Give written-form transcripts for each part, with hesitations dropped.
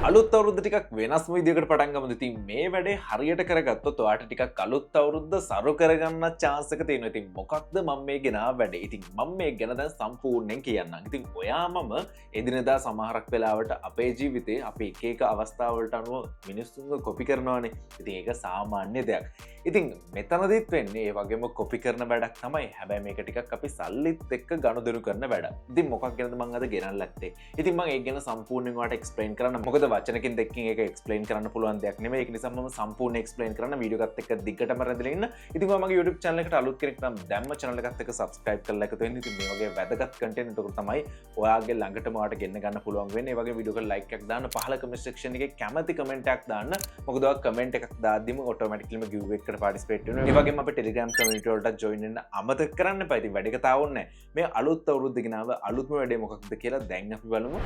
අලුත් අවුරුද්ද ටිකක් වෙනස්ම විදිහකට පටන් ගමුද. ඉතින් මේ වැඩේ හරියට කරගත්තොත් ඔයාට ටිකක් අලුත් අවුරුද්ද සරු කරගන්න chance එක තියෙනවා. ඉතින් මොකක්ද මම මේ ගෙනාව වැඩේ? ඉතින් මම මේ ගැන දැන් සම්පූර්ණයෙන් කියන්නම්. ඉතින් ඔයාමම එදිනෙදා සමහරක් වෙලාවට අපේ ජීවිතේ අපි එක එක අවස්ථාවලට අනුව මිනිස්සුන්ව කොපි කරනවානේ. ඉතින් ඒක සාමාන්‍ය දෙයක්. ඉතින් මෙතනදිත් වෙන්නේ ඒ වගේම කොපි කරන වැඩක් තමයි. හැබැයි මේක ටිකක් අපි සල්ලිත් එක්ක ගනුදෙනු කරන වැඩක්. ඉතින් මොකක් ගැනද මම අද ගෙනල්ලා ඇත්තේ? ඉතින් මම ඒක ගැන සම්පූර්ණයෙන් ඔයාලට එක්ස්ප්ලেইন කරන්න. මොකද වචනකින් දෙකකින් ඒක එක්ස්ප්ලেইন කරන්න පුළුවන් දෙයක් නෙමෙයි. ඒක නිසා මම සම්පූර්ණ එක්ස්ප්ලেইন කරන්න වීඩියෝ එකත් එක්ක දිගටම රැඳිලා ඉන්න. ඉතින් ඔයා මගේ YouTube channel එකට අලුත් කෙනෙක් නම් දැම්ම channel එකත් එක්ක subscribe කරලා එකතු වෙන්න. ඉතින් මේ වගේ වැදගත් content එකක් තමයි ඔයාගේ ළඟටම ඔයාට ගෙන්න ගන්න පුළුවන් වෙන්නේ. ඒ වගේ වීඩියෝ එකට like එකක් දාන්න, පහළ comment section එකේ කැමති comment එකක් දාන්න. මොකද ඔයා comment එකක් දාද්දිම automatically giveaway එකකට participate වෙනවා. ඒ වගේම අපේ Telegram community වලට join වෙන්න අමතක කරන්න එපා. ඉතින් වැඩි කතාවක් නැහැ. මේ අලුත් අවුරුද්ද ගෙනාව අලුත්ම වැඩේ මොකක්ද කියලා දැන් අපි බලමු.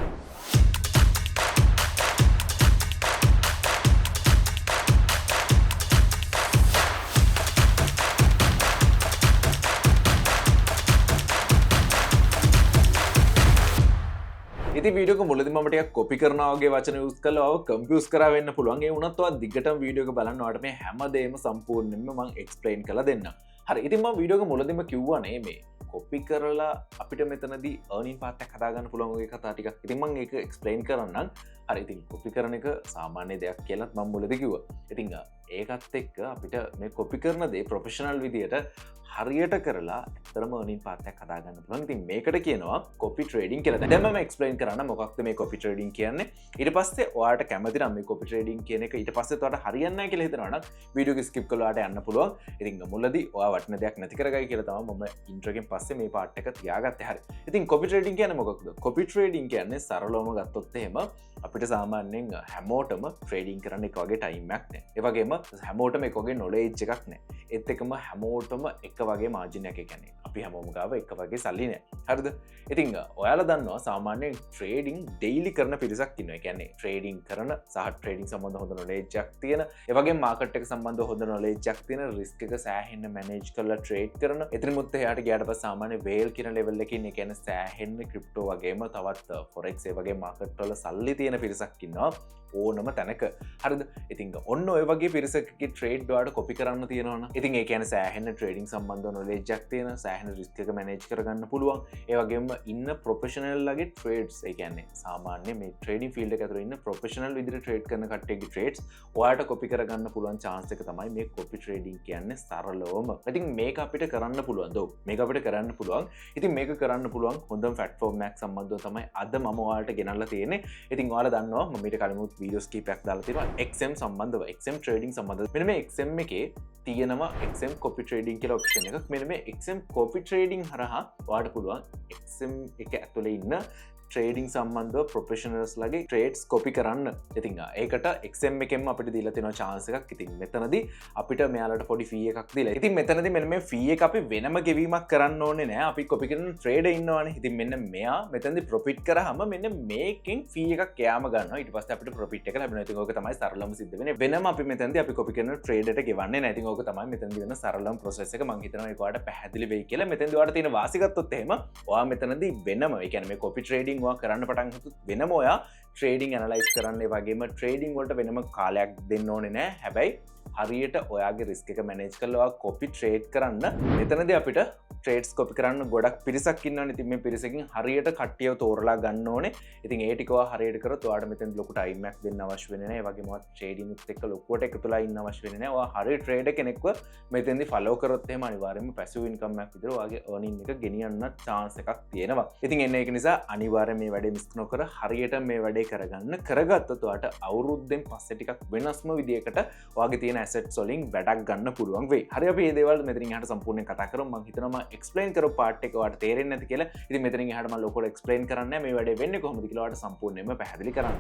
ඉතින් වීඩියෝ එක මුලදී මම ටිකක් කොපි කරනවා වගේ වචන යූස් කරලා ඔය කම්පියුස් කරා වෙන්න පුළුවන්. ඒ වුණත් ඔයා දිගටම වීඩියෝ එක බලන්න ඔයාලට මේ හැමදේම සම්පූර්ණයෙන්ම මම එක්ස්ප්ලেইন කරලා දෙන්නම්. හරි. ඉතින් මම වීඩියෝ එක මුලදීම කිව්වනේ මේ කොපි කරලා අපිට මෙතනදී earning path එකක් හදාගන්න පුළුවන් වගේ කතා ටිකක්. ඉතින් මම ඒක එක්ස්ප්ලেইন කරන්නම්. හරි. ඉතින් කොපි කරන එක සාමාන්‍ය දෙයක් කියලා මම මුලදී කිව්වා. ඉතින් ඒකත් එක්ක අපිට මේ කොපි කරන දේ ප්‍රොෆෙෂනල් විදියට හරියට කරලා ඇත්තටම earning path එකක් හදාගන්න පුළුවන්. ඉතින් මේකට කියනවා copy trading කියලා. දැන් මම explain කරන්න මොකක්ද මේ copy trading කියන්නේ. ඊට පස්සේ ඔයාලට කැමති නම් මේ copy trading කියන එක ඊට පස්සේ ඔයාලට හරියන්නේ නැහැ කියලා හිතනවා නම් වීඩියෝ එක skip කරලා ඔයාලට යන්න පුළුවන්. ඉතින් මුලදී ඔයා වටින දෙයක් නැති කරගයි කියලා තමයි මම intro එකෙන් පස්සේ මේ part එක තියාගත්තේ. හරි. ඉතින් copy trading කියන්නේ මොකක්ද? copy trading කියන්නේ සරලවම ගත්තොත් එහෙම අපිට සාමාන්‍යයෙන් හැමෝටම trading කරන්න එක වගේ time එකක් නැහැ. ඒ වගේම හැමෝටම එක වගේ knowledge එකක් නැහැ. ඒත් එකම හැමෝටම එක වගේ මාර්ජින් එකක් කියන්නේ. අපි හැමෝම ගාව එක වගේ සල්ලි නැහැ. හරිද? ඉතින් ඔයාලා දන්නවා සාමාන්‍යයෙන් ට්‍රේඩින් ඩේලි කරන පිරිසක් ඉන්නවා. ඒ කියන්නේ ට්‍රේඩින් කරන සහ ට්‍රේඩින් සම්බන්ධ හොඳ knowledge එකක් තියෙන, ඒ වගේම මාකට් එක සම්බන්ධ හොඳ knowledge එකක් තියෙන, රිස්ක් එක සෑහෙන්න manage කරලා ට්‍රේඩ් කරන. එතනමුත් එහාට ගියාට පස්සේ සාමාන්‍ය whale කියන level එකේ ඉන්නේ. ඒ කියන්නේ සෑහෙන්න ක්‍රිප්ටෝ වගේම තවත් forex ඒ වගේ මාකට් වල සල්ලි තියෙන පිරිසක් ඉන්නවා. ඕනම තැනක. හරිද? ඉතින් ඔන්න ඔය වගේ පිරිසකගේ ට්‍රේඩ් ඔයාලට කොපි කරන්න තියෙනවනේ. ඉතින් ඒ කියන්නේ සෑහෙන ට්‍රේඩින් සම්බන්ධව knowledge එකක් තියෙන, සෑහෙන රිස්ක් එක manage කරගන්න පුළුවන්. ඒ වගේම ඉන්න ප්‍රොෆෙෂනල් ලගේ ට්‍රේඩ්ස්, ඒ කියන්නේ සාමාන්‍ය මේ ට්‍රේඩින් ෆීල්ඩ් එක ඇතුළේ ඉන්න ප්‍රොෆෙෂනල් විදිහට ට්‍රේඩ් කරන කට්ටියගේ ට්‍රේඩ්ස් ඔයාලට කොපි කරගන්න පුළුවන් chance එක තමයි මේ කොපි ට්‍රේඩින් කියන්නේ සරලවම. ඉතින් මේක අපිට කරන්න පුළුවන්. මේක අපිට කරන්න පුළුවන්. ඉතින් මේක කරන්න පුළුවන් හොඳම platform එකක් සම්බන්ධව තමයි අද මම ඔයාලට ගෙනල්ලා තියෙන්නේ. ඉතින් ඔයාලා දන්නවා මම ඊට කලිමුත් වීඩියෝස් කීපයක් දාලා තියෙනවා XM සම්බන්ධව, XM trading සම්බන්ධව. මෙන්න මේ XM එකේ තියෙනවා XM copy trading කියලා option එකක්. මෙන්න මේ XM copy trading හරහා ඔයාලට පුළුවන් XM එක ඇතුලේ ඉන්න ට්‍රේඩින් සම්බන්ධව ප්‍රොෆෙෂනල්ස් ලගේ ට්‍රේඩ්ස් කොපි කරන්න. ඉතින් ඒකට XM එකෙන්ම අපිට දීලා තියෙනවා chance එකක්. ඉතින් මෙතනදී අපිට මෙයාලට පොඩි fee එකක් දීලා. ඉතින් මෙතනදී මෙන්න මේ fee එක අපි වෙනම ගෙවීමක් කරන්න ඕනේ නෑ. අපි කොපි කරන ට්‍රේඩර් ඉන්නවනේ. ඉතින් මෙන්න මෙයා මෙතනදී ප්‍රොෆිට් කරාම මෙන්න මේකෙන් fee එකක් එයාම ගන්නවා. ඊට පස්සේ අපිට ප්‍රොෆිට් එක ලැබෙනවා. ඉතින් ඕක තමයි සරලම සිද්ධ වෙන්නේ. වෙනම අපි මෙතනදී අපි කොපි කරන ට්‍රේඩර්ට ගෙවන්නේ නෑ. ඉතින් ඕක තමයි මෙතනදී වෙන සරලම process එක. මම හිතනවා ඒක ඔයාලට පැහැදිලි වෙයි කියලා. මෙතනදී ඔයාලට තියෙන වාසි ගත්තොත් එහෙම ඔයා මෙතනදී වෙනම, ඒ කියන්නේ මේ කොපි ට්‍රේඩින් ඔයා කරන්න පටන් ගත්තොත් වෙනම ඔයා ට්‍රේඩින් ඇනලයිස් කරන්න, ඒ වගේම ට්‍රේඩින් වලට වෙනම කාලයක් දෙන්න ඕනේ නෑ. හැබැයි හරියට ඔයාගේ රිස්ක් එක මැනේජ් කරලා ඔයා කොපි ට්‍රේඩ් කරන්න මෙතනදී අපිට ට්‍රේඩ්ස් කොපි කරන්න ගොඩක් පිරිසක් ඉන්නවනේ. ඉතින් මේ පිරිසකින් හරියට කට්ටියව තෝරලා ගන්න ඕනේ. ඉතින් ඒ ටික ඔයා හරියට කරොත් ඔයාලට මෙතෙන් ලොකු ටයිම් එකක් දෙන්න අවශ්‍ය වෙන්නේ නැහැ. ඒ වගේම ඔයා ට්‍රේඩින් එකත් එක්ක ලොකුවට එකතුලා ඉන්න අවශ්‍ය වෙන්නේ නැහැ. ඔයා හරිය ට්‍රේඩර් කෙනෙක්ව මෙතෙන්දී ෆලෝ කරොත් එහෙම අනිවාර්යයෙන්ම පැසිව් ඉන්කම් එකක් විතර ඔයාගේ earning එක ගෙනියන්න chance එකක් තියෙනවා. ඉතින් එන්න ඒක නිසා අනිවාර්යයෙන් මේ වැඩේ මිස් නොකර හරියට මේ වැඩේ කරගන්න. කරගත්තොත් ඔයාට අවුරුද්දෙන් පස්සේ ටිකක් වෙනස්ම විදියකට ඔයාගේ තියෙන assets වලින් වැඩක් ගන්න පුළුවන් වෙයි. හරි, අපි මේ දේවල් මෙතනින් එහාට සම්පූර්ණයෙන් කතා කරමු. මම හිතනවා මම එක්ස්ප්ලেইন කරපු part එක ඔයාලට තේරෙන්නේ නැති කියලා. ඉතින් මෙතනින් එහාට මම ලොකුවට එක්ස්ප්ලেইন කරන්නේ නැහැ. මේ වැඩේ වෙන්නේ කොහොමද කියලා ඔයාලට සම්පූර්ණයෙන්ම පැහැදිලි කරන්න.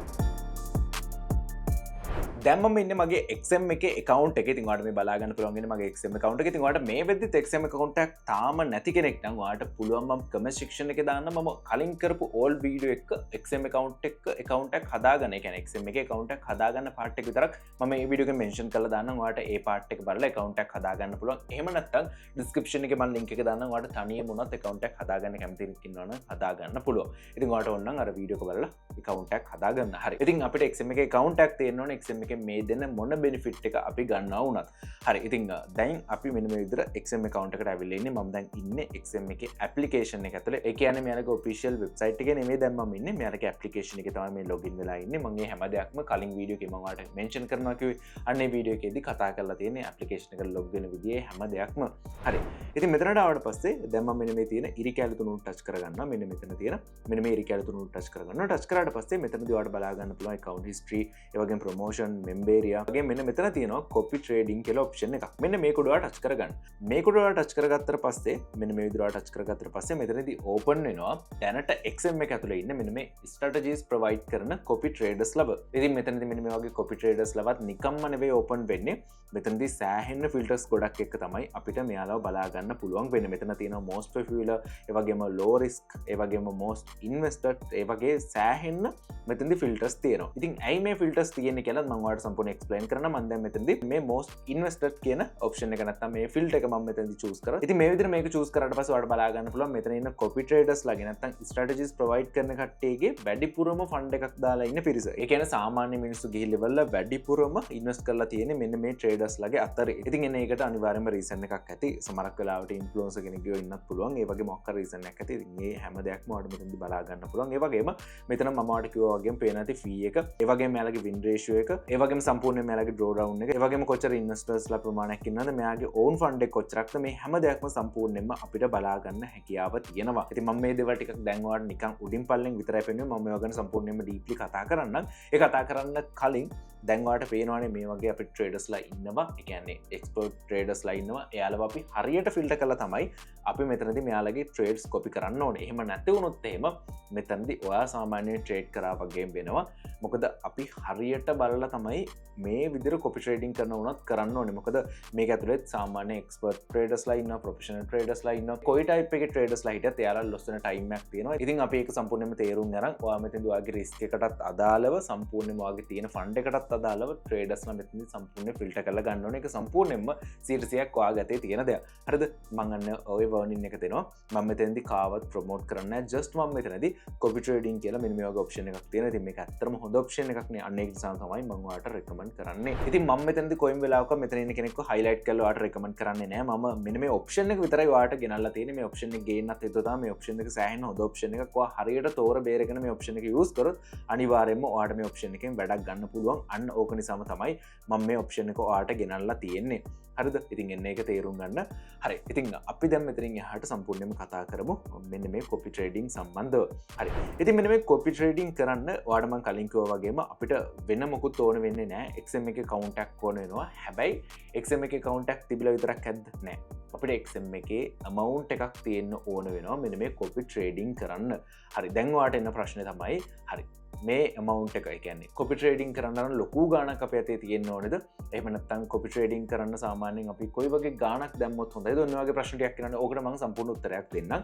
දැන් මම ඉන්නේ මගේ XM එකේ account එකේ. ඉතින් ඔයාලට මේ බලා ගන්න පුළුවන් ඉන්නේ මගේ XM account එකේ. ඉතින් ඔයාලට මේ වෙද්දිත් XM account එකක් තාම නැති කෙනෙක් නම් ඔයාලට පුළුවන් මම comment section එකේ දාන්න මම කලින් කරපු old video එක XM account එක account එකක් හදාගන්න. ඒ කියන්නේ XM එකේ account එකක් හදාගන්න part එක විතරක් මම මේ video එකේ mention කරලා දාන්නම්. ඔයාලට ඒ part එක බලලා account එකක් හදාගන්න පුළුවන්. එහෙම නැත්නම් description එකේ මම link එක දාන්නම්. ඔයාලට තනියම උනත් account එකක් හදාගන්න කැමති කෙනෙක් ඉන්නවා නම් හදාගන්න පුළුවන්. ඉතින් ඔයාලට ඕන නම් අර video එක බලලා account එකක් හදාගන්න. හරි. ඉතින් අපිට XM එකේ account එකක් තියෙන්න ඕනේ. XM එකේ මේ දෙන මොන benefit එක අපි ගන්නවා වුණත්. හරි. ඉතින් දැන් අපි මෙන්න මේ විදිහට XM account එකට ඇවිල්ලා ඉන්නේ. මම දැන් ඉන්නේ XM එකේ application එක ඇතුලේ. ඒ කියන්නේ මෙයාලගේ official website එකේ නෙමෙයි දැන් මම ඉන්නේ. මෙයාලගේ application එකේ තමයි මේ login වෙලා ඉන්නේ. මම මේ හැම දෙයක්ම කලින් video එකේ මම ඔයාලට mention කරනවා කිව්වේ. අන්න ඒ video එකේදී කතා කරලා තියෙන්නේ application එකට log වෙන විදිහේ හැම දෙයක්ම. හරි. ඉතින් මෙතනට ආවට පස්සේ දැන් මම මෙන්න මේ තියෙන ඉරි කැලි තුන touch කරගන්නවා. මෙන්න මෙතන තියෙන මෙන්න මේ ඉරි කැලි තුන touch කරගන්නවා. touch කරාට පස්සේ මෙතනදී ඔයාලට බලා ගන්න පුළුවන් account history, ඒ වගේම promotion, member area වගේ මෙන්න මෙතන තියෙනවා copy trading කියලා option එකක්. මෙන්න මේක ඔයාලා touch කරගන්න. මේක ඔයාලා touch කරගත්තට පස්සේ මෙන්න මේ විදිහට touch කරගත්තට පස්සේ මෙතනදී open වෙනවා දැනට XM එක ඇතුලේ ඉන්න මෙන්න මේ strategies provide කරන copy traders ලබ. ඉතින් මෙතනදී මෙන්න මේ වගේ copy traders ලවත් නිකම්ම නෙවෙයි open වෙන්නේ. මෙතනදී සෑහෙන්න filters ගොඩක් එක්ක තමයි අපිට මෙයාලව බලා ගන්න පුළුවන් වෙන්නේ. මෙතන තියෙනවා most popular, ඒ වගේම low risk, ඒ වගේම most invested, ඒ වගේ සෑහෙන්න මෙතනදී filters තියෙනවා. ඉතින් ඇයි මේ filters තියෙන්නේ කියලා මම ඔයාලට සම්පූර්ණ explain කරනවා. මම දැන් මෙතනදී මේ most invested කියන option එක නැත්නම් මේ filter එක මම මෙතනදී choose කරා. ඉතින් මේ විදිහට මේක choose කරාට පස්සේ ඔයාලට බලා ගන්න පුළුවන් මෙතන ඉන්න copy traders ලාගේ නැත්නම් strategies provide කරන කට්ටියගේ වැඩිපුරම fund එකක් දාලා ඉන්න පිරිස. ඒ කියන්නේ සාමාන්‍ය මිනිස්සු ගිහිල්ලා ඉවරලා වැඩිපුරම invest කරලා තියෙන්නේ මෙන්න මේ traders ලාගේ අතරේ. ඉතින් එන්න ඒකට අනිවාර්යයෙන්ම reason එකක් ඇති. සමහරක් වෙලාවට influencer කෙනෙක් ගියෝ ඉන්නත් පුළුවන්. ඒ වගේ මොකක් හරි reason එකක් ඇති. ඉතින් මේ හැම දෙයක්ම ඔයාලට මෙතනදී බලා ගන්න පුළුවන්. ඒ වගේම මෙතන මම ඔයාලට කිව්වා වගේම පේන ඇති fee එක, ඒ වගේම මෙයාලගේ win ratio එක, ඒ වගේම සම්පූර්ණයෙන් මෙයාලගේ draw down එක, ඒ වගේම කොච්චර investors ලා ප්‍රමාණයක් ඉන්නවද, මෙයාගේ own fund එක කොච්චරක්ද, මේ හැම දෙයක්ම සම්පූර්ණයෙන්ම අපිට බලා ගන්න හැකියාව තියෙනවා. ඉතින් මම මේ දේවල් ටිකක් දැන් ඔයාලට නිකන් උඩින් පල්ලෙන් විතරයි පෙන්වන්නේ. මම මේවා ගැන සම්පූර්ණයෙන්ම deeply කතා කරන්නම්. ඒ කතා කරන්න කලින් දැන් ඔයාලට පේනවානේ මේ වගේ අපිට traders ලා ඉන්නවා. ඒ කියන්නේ expert traders ලා ඉන්නවා. එයාලව අපි හරියට filter කරලා තමයි අපි මෙතනදී මෙයාලගේ trades copy කරන්න ඕනේ. එහෙම නැති වුණොත් එහෙම මෙතනදී ඔයා සාමාන්‍යයෙන් trade කරා වගේම වෙනවා. මොකද අපි හරියට බලලා තමයි මේ විදිහට copy trading කරන උනත් කරන්න ඕනේ. මොකද මේක ඇතුලේ සාමාන්‍ය expert traders ලා ඉන්නවා, professional traders ලා ඉන්නවා. කොයි type එකේ traders ලා හිටියත් එයාලා loss වෙන time එකක් තියෙනවා. ඉතින් අපි ඒක සම්පූර්ණයෙන්ම තේරුම් ගන්න ඔයා මෙතනදී ඔයාගේ risk එකටත් අදාළව සම්පූර්ණයෙන්ම ඔයාගේ තියෙන fund එකටත් අදාළව traders ලා මෙතනදී සම්පූර්ණයෙන් filter කරලා ගන්න ඕනේ. ඒක සම්පූර්ණයෙන්ම 100%ක් ඔයාගේ අතේ තියෙන දෙයක්. හරිද? මම අන්න ඔය warning එක දෙනවා. මම මෙතනදී කාවත් promote කරන්නේ නැහැ. just මම මෙතනදී copy trading කියලා මෙන්න මේ වගේ option එකක් තියෙනවා. ඉතින් මේක ඇත්තටම හොඳ option එකක් නේ. අන්න ඒක නිසා තමයි මම ඔයාලට recommend කරන්නේ. ඉතින් මම මෙතනදී කොයිම් වෙලාවක මෙතන ඉන්න කෙනෙක්ව highlight කරලා ඔයාලට recommend කරන්නේ නැහැ. මම මෙන්න මේ option එක විතරයි ඔයාලට ගෙනල්ලා තියෙන්නේ. මේ option එක ගේන්නත් හේතුව තමයි මේ option එක සෑහෙන හොඳ option එකක්. ඔයා හරියට තෝර බේරගෙන මේ option එක use කරොත් අනිවාර්යයෙන්ම ඔයාලට මේ option එකෙන් වැඩක් ගන්න පුළුවන්. අන්න ඕක නිසාම තමයි මම මේ option එක ඔයාලට ගෙනල්ලා තියෙන්නේ. හරිද? ඉතින් එන්න ඒක තේරුම් ගන්න. හරි. ඉතින් අපි දැන් මෙතනින් එහාට සම්පූර්ණයෙන්ම කතා කරමු මෙන්න මේ copy trading සම්බන්ධව. හරි. ඉතින් මෙන්න මේ copy trading කරන්න ඔයාලට මම කලින් කිව්වා වගේම අපිට වෙන මොකුත් ඕන වෙන්නේ නැහැ. XM එකේ account එකක් ඕන වෙනවා. හැබැයි XM එකේ account එකක් තිබිලා විතරක් ඇද්ද? නැහැ. අපිට XM එකේ amount එකක් තියෙන්න ඕන වෙනවා මෙන්න මේ copy trading කරන්න. හරි. දැන් ඔයාලට එන ප්‍රශ්නේ තමයි හරි. මේ amount එක කියන්නේ copy trading කරන්න නම් ලොකු ගාණක් අපේ අතේ තියෙන්න ඕනේද? එහෙම නැත්නම් copy trading කරන්න සාමාන්‍යයෙන් අපි කොයි වගේ ගාණක් දැම්මොත් හොඳයිද? ඔන්න ඔය වගේ ප්‍රශ්න ටිකක් කියනවානේ. ඕකට මම සම්පූර්ණ උත්තරයක් දෙන්නම්.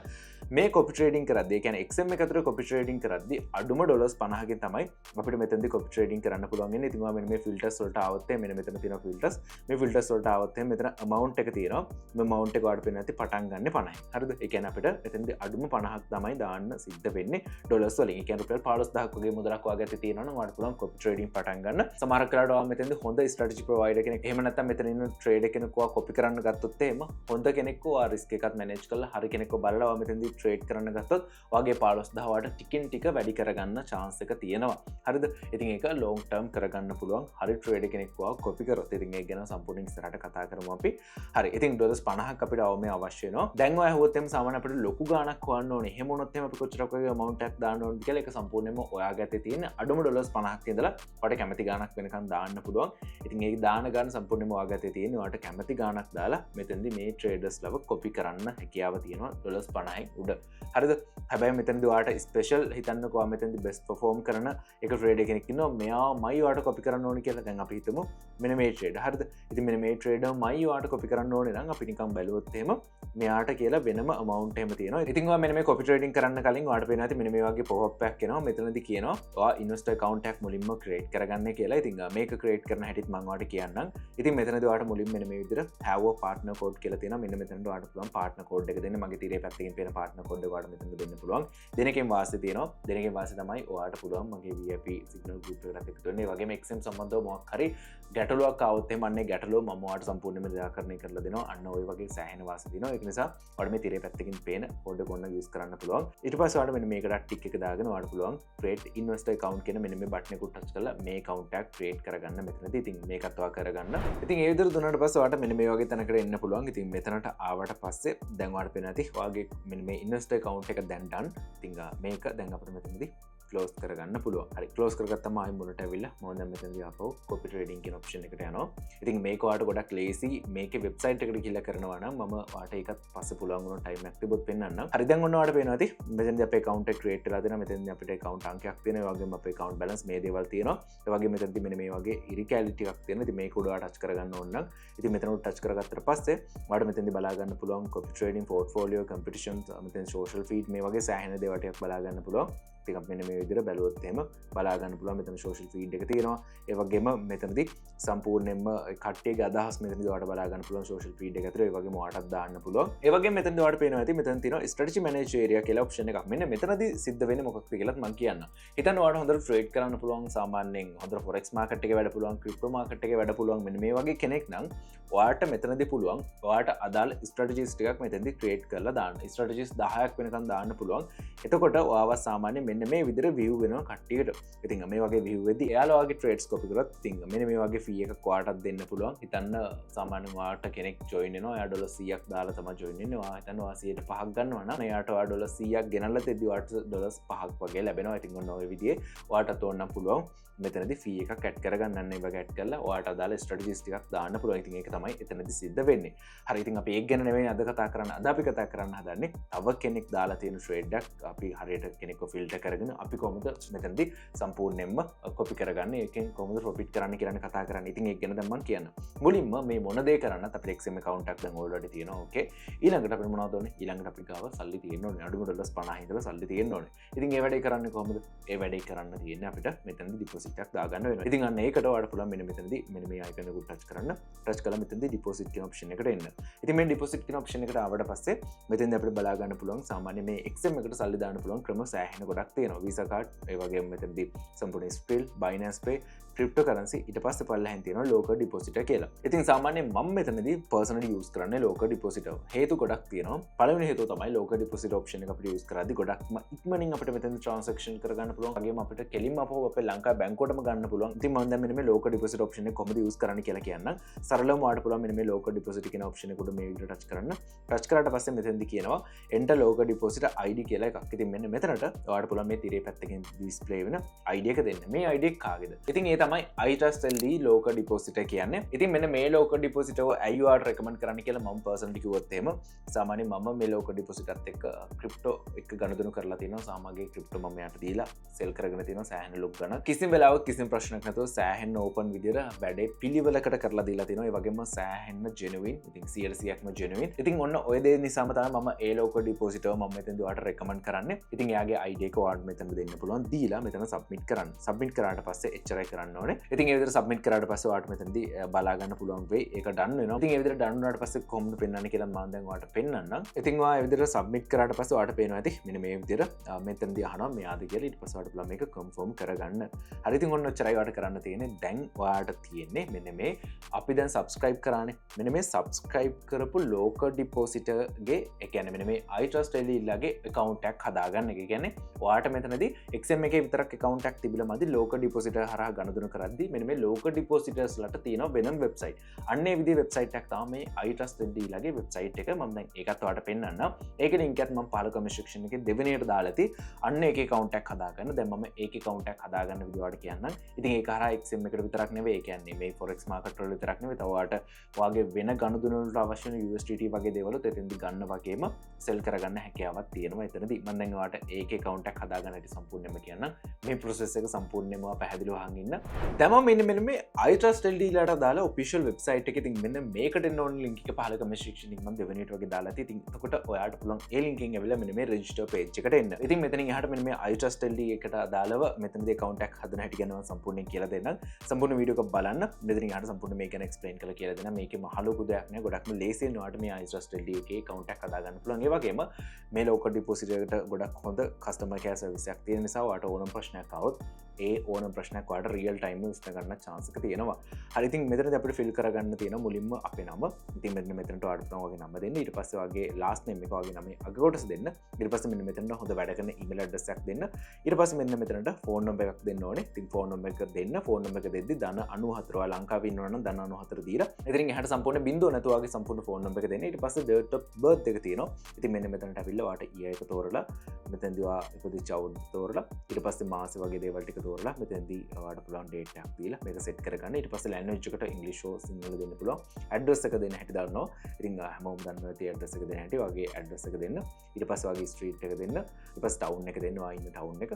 මේ copy trading කරද්දී, ඒ කියන්නේ XM එක ඇතුලේ copy trading කරද්දී අඩුම $50කින් තමයි අපිට මෙතනදී copy trading කරන්න පුළුවන් වෙන්නේ. ඉතින් මෙන්න මේ filters වලට ආවොත් මෙන්න මෙතන තියෙන filters. මේ filters වලට ආවොත් මෙතන amount එක තියෙනවා. මේ amount එක වලට පෙන්නන ඇති පටන් ගන්න 50යි. හරිද? ඒ කියන්නේ අපිට එතනදී අඩුම 50ක් තමයි දාන්න සිද්ධ වෙන්නේ ඩොලර්ස් වලින්. ඒ කියන්නේ රුපියල් 15000ක් වගේ මුදලක් වගේ ඇති තියෙනවා නම් ඔයාලට පුළුවන් copy trading පටන් ගන්න. සමහරක් වෙලාවට ඔයා මෙතනදී හොඳ strategy provider කෙනෙක් එහෙම නැත්නම් මෙතන ඉන්න trader කෙනෙක්ව copy කරන්න ගත්තොත් එහෙම හොඳ කෙනෙක්ව ඔයා risk එකත් manage කරලා හරි කෙනෙක්ව බලලා ඔයා මෙතනදී trade කරන්න ගත්තොත් ඔයාගේ 15000 වට ටිකින් ටික වැඩි කරගන්න chance එක තියෙනවා. හරිද? ඉතින් ඒක long term කරගන්න පුළුවන්. හරි trader කෙනෙක්ව ඔයා copy කරොත්. ඉතින් ඒක ගැන සම්පූර්ණ ඉස්සරහට කතා කරමු අපි. හරි. ඉතින් $50ක් අපිට අවමේ අවශ්‍ය වෙනවා. දැන් ඔයා හුවොත් එම් සාමාන්‍ය අපිට ලොකු ගාණක් හොයන්න ඕනේ. එහෙම වුණොත් එහෙම අපි කොච්චරක් වගේ amount එකක් දාන්න ඕනද කියලා ඒක සම්පූර්ණයෙන්ම ඔයාගේ පැත්තේ තියෙන අඩුම ඩොලර්ස් 50ක් ඉඳලා ඔයාලට කැමති ගාණක් වෙනකන් දාන්න පුළුවන්. ඉතින් ඒ දාන ගාණ සම්පූර්ණයෙන්ම ඔයාගත්තේ තියෙන ඔයාලට කැමති ගාණක් දාලා මෙතනදී මේ ට්‍රේඩර්ස් ලව කොපි කරන්න හැකියාව තියෙනවා ඩොලර්ස් 50න් උඩ. හරිද? හැබැයි මෙතනදී ඔයාලට ස්පෙෂල් හිතන්නකෝ මෙතනදී බෙස්ට් පර්ෆෝම් කරන එක ට්‍රේඩර් කෙනෙක් ඉන්නවා. මෙයාමයි ඔයාලට කොපි කරන්න ඕනේ කියලා. දැන් අපි හිතමු මෙන්න මේ ට්‍රේඩර්. හරිද? ඉතින් මෙන්න මේ ට්‍රේඩර්මයි ඔයාලට කොපි කරන්න ඕනේ නම් අපි නිකන් බැලුවොත් එහෙම මෙයාට කියලා වෙනම amount එහෙම තියෙනවා. ඉතින් ඔයා මෙන්න මේ කොපි ට්‍රේඩින් කරන්න කලින් ඔයාලට පේනවා ඇති මෙන්න මේ වගේ pop-up එකක් එනවා. මෙතනදී කියනවා ඔයා investor account එකක් මුලින්ම create කරගන්න කියලා. ඉතින් මේක create කරන හැටිත් මම ඔයාලට කියන්නම්. ඉතින් මෙතනදී ඔයාලට මුලින්ම මෙන්න මේ විදිහට have a partner code කියලා තියෙනවා. මෙන්න මෙතනට ඔයාලට පුළුවන් partner code එක දෙන්න. මගේ තිරේ පැත්තකින් පේන partner code එක ඔයාලට මෙතනදී දෙන්න පුළුවන්. දෙනකෙන් වාසිය තියෙනවා. දෙනකෙන් වාසිය තමයි ඔයාලට පුළුවන් මගේ VIP signal group එකට එකතු වෙන්න. ඒ වගේම XM සම්බන්ධව මොකක් හරි ගැටලුවක් ආවොත් එහෙම අන්නේ ගැටලුව මම ඔයාලට සම්පූර්ණයෙන්ම නිරාකරණය කරලා දෙනවා. අන්න ওই වගේ සෑහෙන වාසිය තියෙනවා. ඒක නිසා ඔයාලට මේ තිරේ පැත්තකින් පේන code එක ඔන්න use කරන්න පුළුවන්. ඊට පස්සේ ඔයාලට මෙන්න මේකට ටික් එක දාගෙන ඔයාලට පුළුවන් create investor account කියන මෙන්න මේ බටන් එක ටච් කරලා මේ account එක create කරගන්න මෙතනදී. ඉතින් මේකත් ඔයා කරගන්න. ඉතින් ඒ විදිහට දුන්නාට පස්සේ ඔයාලට මෙන්න මේ වගේ තැනකට එන්න පුළුවන්. ඉතින් මෙතනට ආවට පස්සේ දැන් ඔයාලට පේනවා ඇති ඔයාගේ මෙන්න මේ investor account එක දැන් done. ඉතින් මේක දැන් අපිට මෙතනදී close කරගන්න පුළුවන්. හරි close කරගත්තම ආයෙ මුලට ඇවිල්ලා මම දැන් මෙතනදී ආපහු copy trading කියන option එකට යනවා. ඉතින් මේක ඔයාලට ගොඩක් lazy මේකේ website එකට ගිහිල්ලා කරනවා නම් මම ඔයාලට ඒකත් පස්සේ පුළුවන් වුණා time එකක් තිබොත් පෙන්නන්නම්. හරි දැන් ඔන්න ඔයාලට පේනවා ඇති මෙතනදී අපේ account එක create වෙලා දෙනවා. මෙතනදී අපිට account අංකයක් තියෙනවා. ඒ වගේම අපේ account balance මේ දේවල් තියෙනවා. ඒ වගේම මෙතනදී මෙන්න මේ වගේ irregularity එකක් තියෙනවා. ඉතින් මේක උඩ ඔයාලා touch කරගන්න ඕන නම් ඉතින් මෙතන උඩ touch කරගත්තට පස්සේ ඔයාලට මෙතනදී බලා ගන්න පුළුවන් copy trading portfolio competitions මෙතන social feed මේ වගේ සෑහෙන දේවල් ටිකක් බලා ගන්න පුළුවන්. ඉතින් අපි මෙන්න මේ විදිහට බැලුවොත් එහෙම බලා ගන්න පුළුවන්. මෙතන social feed එක තියෙනවා. ඒ වගේම මෙතනදී සම්පූර්ණයෙන්ම කට්ටියගේ අදහස් මෙතනදී ඔයාලට බලා ගන්න පුළුවන් social feed එක ඇතුලේ. ඒ වගේම ඔයාලටත් දාන්න පුළුවන්. ඒ වගේම මෙතනදී ඔයාලට පේනවා ඇති මෙතන තියෙනවා strategy manager area කියලා option එකක්. මෙන්න මෙතනදී සිද්ධ වෙන්නේ මොකක්ද කියලාත් මම කියන්නම්. හිතන්න ඔයාලට හොඳට trade කරන්න පුළුවන් සාමාන්‍යයෙන් හොඳට forex market එකේ වැඩ පුළුවන් crypto market එකේ වැඩ පුළුවන් මෙන්න මේ වගේ කෙනෙක් නම් ඔයාලට මෙතනදී පුළුවන් ඔයාලට අදාළ strategies ටිකක් මෙතනදී create කරලා දාන්න. strategies 10ක් වෙනකන් දාන්න පුළුවන්. එතකොට ඔයාව සාමාන්‍යයෙන් මෙන්න මේ විදිහට view වෙනවා කට්ටියට. ඉතින් මේ වගේ view වෙද්දී එයාලා වගේ trades copy කරත් ඉතින් මෙන්න මේ වගේ fee එකක් ඔයාලටත් දෙන්න පුළුවන්. හිතන්න සාමාන්‍යයෙන් ඔයාලට කෙනෙක් join වෙනවා. එයා ඩොලර් 100ක් දාලා තමයි join වෙන්නේ. ඔයා හිතන්න ඔයා 105ක් ගන්නවා නම් එයාට ඔයා ඩොලර් 100ක් ගෙනල්ලා දෙද්දී ඔයාට ඩොලර් 5ක් වගේ ලැබෙනවා. ඉතින් ඔන්න ඔය විදිහේ ඔයාටත් ඕනනම් පුළුවන් මෙතනදී fee එකක් add කරගන්න. ඒ වගේ add කරලා ඔයාට අදාළ strategies ටිකක් දාන්න පුළුවන්. ඉතින් ඒක තමයි එතනදී සිද්ධ වෙන්නේ. හරි ඉතින් අපි ඒක ගැන නෙවෙයි අද කතා කරන්න. අද අපි කතා කරන්න හදන්නේ තව කෙනෙක් දාලා තියෙන trade එකක් අපි හරියට කෙනෙක්ව filter කරගෙන අපි කොහොමද මෙතනදී සම්පූර්ණයෙන්ම copy කරගන්නේ. ඒකෙන් කොහොමද profit කරන්න කියලා කතා කරන්නේ. ඉතින් ඒක ගැන දැන් මම කියන්න. මුලින්ම මේ මොන දේ කරන්නත් අපිට XM account එකක් දැන් already තියෙනවා. ඕකේ. ඊළඟට අපිට මොනවද ඕනේ? ඊළඟට අපි ගාව සල්ලි තියෙන්න ඕනේ. අඩුම ඩොලර්ස් 50 ඉඳලා සල්ලි තියෙන්න ඕනේ. ඉතින් ඒ වැඩේ කරන්නේ කොහොමද? ඒ වැඩේ කරන්න තියෙන්නේ අපිට මෙතනදී deposit එකක් දාගන්න වෙනවා. ඉතින් අන්න ඒකට ඔයාලට පුළුවන් මෙන්න මෙතනදී මෙන්න මේ icon එක touch කරන්න. touch කළා මෙතනදී deposit කියන option එකට එන්න. ඉතින් මේ deposit කියන option එකට ආවට පස්සේ මෙතනදී අපිට බලා ගන්න පුළුවන් සාමාන්‍ය මේ XM එකට සල්ලි දාන්න පුළුවන් ක්‍රම සෑහෙන ගොඩක් තියෙනවා. Visa card ඒ වගේම මෙතනදී සම්පූර්ණ Skrill, Binance Pay, cryptocurrency ඊට පස්සේ පල්ලෙහෙන් තියෙනවා local depositor කියලා. ඉතින් සාමාන්‍යයෙන් මම මෙතනදී personally use කරන්නේ local depositor. හේතු ගොඩක් තියෙනවා. පළවෙනි හේතුව තමයි local deposit option එක අපිට use කරද්දී ගොඩක්ම ඉක්මනින් අපිට මෙතනදී transaction කරගන්න පුළුවන්. වගේම අපිට කෙලින්ම අපව අපේ ලංකා බැංකුවටම ගන්න පුළුවන්. ඉතින් මම දැන් මෙන්න මේ local deposit option එක කොහොමද use කරන්නේ කියලා කියන්නම්. සරලවම ඔයාලට පුළුවන් මෙන්න මේ local deposit කියන option එක උඩ මේ විදිහට touch කරන්න. touch කරාට පස්සේ මෙතනදී කියනවා enter local depositor ID කියලා එකක්. ඉතින් මෙන්න මෙතනට ඔයාලට පුළුවන් මේ තිරේ පැත්තකින් display වෙන ID එක දෙන්න. මේ ID එක කාගේද? ඉතින් ඒ තමයි iTrustLD local depositor කියන්නේ. ඉතින් මෙන්න මේ local depositor ඇයි ඔයාලට recommend කරන්න කියලා මම personally කිව්වොත් එහෙම සාමාන්‍යයෙන් මම මේ local depositor එකත් එක්ක crypto එක ගනුදෙනු කරලා තියෙනවා. සාමාන්‍යයෙන් crypto මම යාට දීලා sell කරගෙන තියෙනවා සෑහෙන ලොක් ගන්න. කිසිම වෙලාවක කිසිම ප්‍රශ්නයක් නැතුව සෑහෙන open විදියට වැඩේ පිළිවෙලකට කරලා දීලා තියෙනවා. ඒ වගේම සෑහෙන genuine. ඉතින් 100%ක්ම genuine. ඉතින් ඔන්න ඔය දේ නිසාම තමයි මම ඒ local depositor මම මෙතෙන්දී ඔයාලට recommend කරන්නේ. ඉතින් එයාගේ ID එක ඔයාලට මෙතන දෙන්න පුළුවන්. දීලා මෙතන submit කරන්න. submit කරාට පස්සේ එච්චරයි කරන්න ඕනේ. ඉතින් ඒ විදිහට submit කරාට පස්සේ ඔයාලට මෙතනදී බලා ගන්න පුළුවන් වෙයි. ඒක done වෙනවා. ඉතින් ඒ විදිහට done වුණාට පස්සේ කොහොමද පෙන්වන්නේ කියලා මම දැන් ඔයාලට පෙන්වන්නම්. ඉතින් ඔයා ඒ විදිහට submit කරාට පස්සේ ඔයාලට පේනවා ඇති මෙන්න මේ විදිහට මෙතනදී අහනවා මෙයාද කියලා. ඊට පස්සේ ඔයාලට පුළුවන් මේක confirm කරගන්න. හරි ඉතින් ඔන්න ඔච්චරයි ඔයාලට කරන්න තියෙන්නේ. දැන් ඔයාලට තියෙන්නේ මෙන්න මේ අපි දැන් subscribe කරානේ. මෙන්න මේ subscribe කරපු local depositor ගේ ඒ කියන්නේ මෙන්න මේ iTrustLD ගේ account එකක් හදාගන්න එක. කියන්නේ ඔයාලට ඔයාට මෙතනදී XM එකේ විතරක් account එකක් තිබිලා මදි local depositor හරහා ගණදුන කරද්දී මෙන්න මේ local depositors ලට තියෙනවා වෙනම website. අන්න ඒ විදිහේ website එකක් තමයි මේ iTrustLD ලගේ website එක. මම දැන් ඒකත් ඔයාලට පෙන්නන්න. ඒකේ link එකත් මම පහළ comment section එකේ දෙවෙනියට දාලා ඇති. අන්න ඒකේ account එකක් හදාගන්න. දැන් මම ඒකේ account එකක් හදාගන්න විදිහ ඔයාලට කියන්නම්. ඉතින් ඒක හරහා XM එකට විතරක් නෙවෙයි. ඒ කියන්නේ මේ forex market වල විතරක් නෙවෙයි. තව ඔයාලට ඔයාගේ වෙන ගණදුන වලට අවශ්‍ය වෙන USDT වගේ දේවලුත් එතෙන්දි ගන්න වගේම sell කරගන්න හැකියාවක් තියෙනවා එතනදී. මම දැන් ඔයාලට ඒකේ account එකක් හදාගන්න හැටි සම්පූර්ණයෙන්ම කියන්නම්. මේ process එක සම්පූර්ණයෙන්ම පැහැදිලිව අහන් ඉන්න. දැන් මම මෙන්න මේ iTrustLD ලට දාලා official website එකේ ඉතින් මෙන්න මේකට එන්න ඕන link එක පහළ comment section එකේ මම දෙවෙනියට වගේ දාලා තියෙනවා. ඉතින් එතකොට ඔයාලට පුළුවන් ඒ link එකෙන් ඇවිල්ලා මෙන්න මේ register page එකට එන්න. ඉතින් මෙතනින් එහාට මෙන්න මේ iTrustLD එකට දාලව මෙතනදී account එකක් හදන හැටි ගැන මම සම්පූර්ණයෙන් කියලා දෙන්නම්. සම්පූර්ණ වීඩියෝ එක බලන්න. මෙතනින් එහාට සම්පූර්ණ මේක ගැන explain කරලා කියලා දෙන්නම්. මේකේ මහ ලොකු දෙයක් නෑ. ගොඩක්ම ලේසියෙන් ඔයාලට මේ iTrustLD එකේ account එකක් හදා ගන්න පුළුවන්. ඒ වගේම මේ local deposit එකට ගොඩක් හොඳ customer care service එකක් තියෙන නිසා ඔයාලට ඕනම ප්‍රශ්නයක් આવොත් ඒ ඕන ප්‍රශ්නයක් ඔයාලට රියල් ටයිම් එකේ විසඳ ගන්න chance එක තියෙනවා. හරි ඉතින් මෙතනදී අපිට fill කරගන්න තියෙන මුලින්ම අපේ නම. ඉතින් මෙතනට ඔයාලට පුළුවන් වගේ නම දෙන්න. ඊට පස්සේ ඔයාගේ last name එක වගේ නමේ අග කොටස දෙන්න. ඊට පස්සේ මෙන්න මෙතනට හොඳ වැඩ කරන email address එකක් දෙන්න. ඊට පස්සේ මෙන්න මෙතනට phone number එකක් දෙන්න ඕනේ. ඉතින් phone number එක දෙන්න. phone number එක දෙද්දි ධන 94 ඔයා ලංකාවේ ඉන්නවනම් ධන 94 දීලා. ඉතින් එහාට සම්පූර්ණ බිංදුව නැතුව ඔයාගේ සම්පූර්ණ phone number එක දෙන්න. ඊට පස්සේ date of birth එක තියෙනවා. ඉතින් මෙන්න මෙතනට අවිල්ලා ඔයාට year එක තෝරලා මෙතනදී ඔයා ඉපදිච්ච අවුරුද්ද තෝරලා ඊට පස්සේ මාස වගේ දේවල් ටික තෝරලා මෙතනදී ඔයාට පුළුවන් date එකක් දීලා මේක set කරගන්න. ඊට පස්සේ language එකට English හෝ සිංහල දෙන්න පුළුවන්. address එක දෙන්න හැටි දානවා. ඉතින් හැමෝම දන්නවා ඇති address එක දෙන්න හැටි. ඔයාගේ address එක දෙන්න. ඊට පස්සේ ඔයාගේ street එක දෙන්න. ඊට පස්සේ town එක දෙන්න. ඔයා ඉන්න town එක.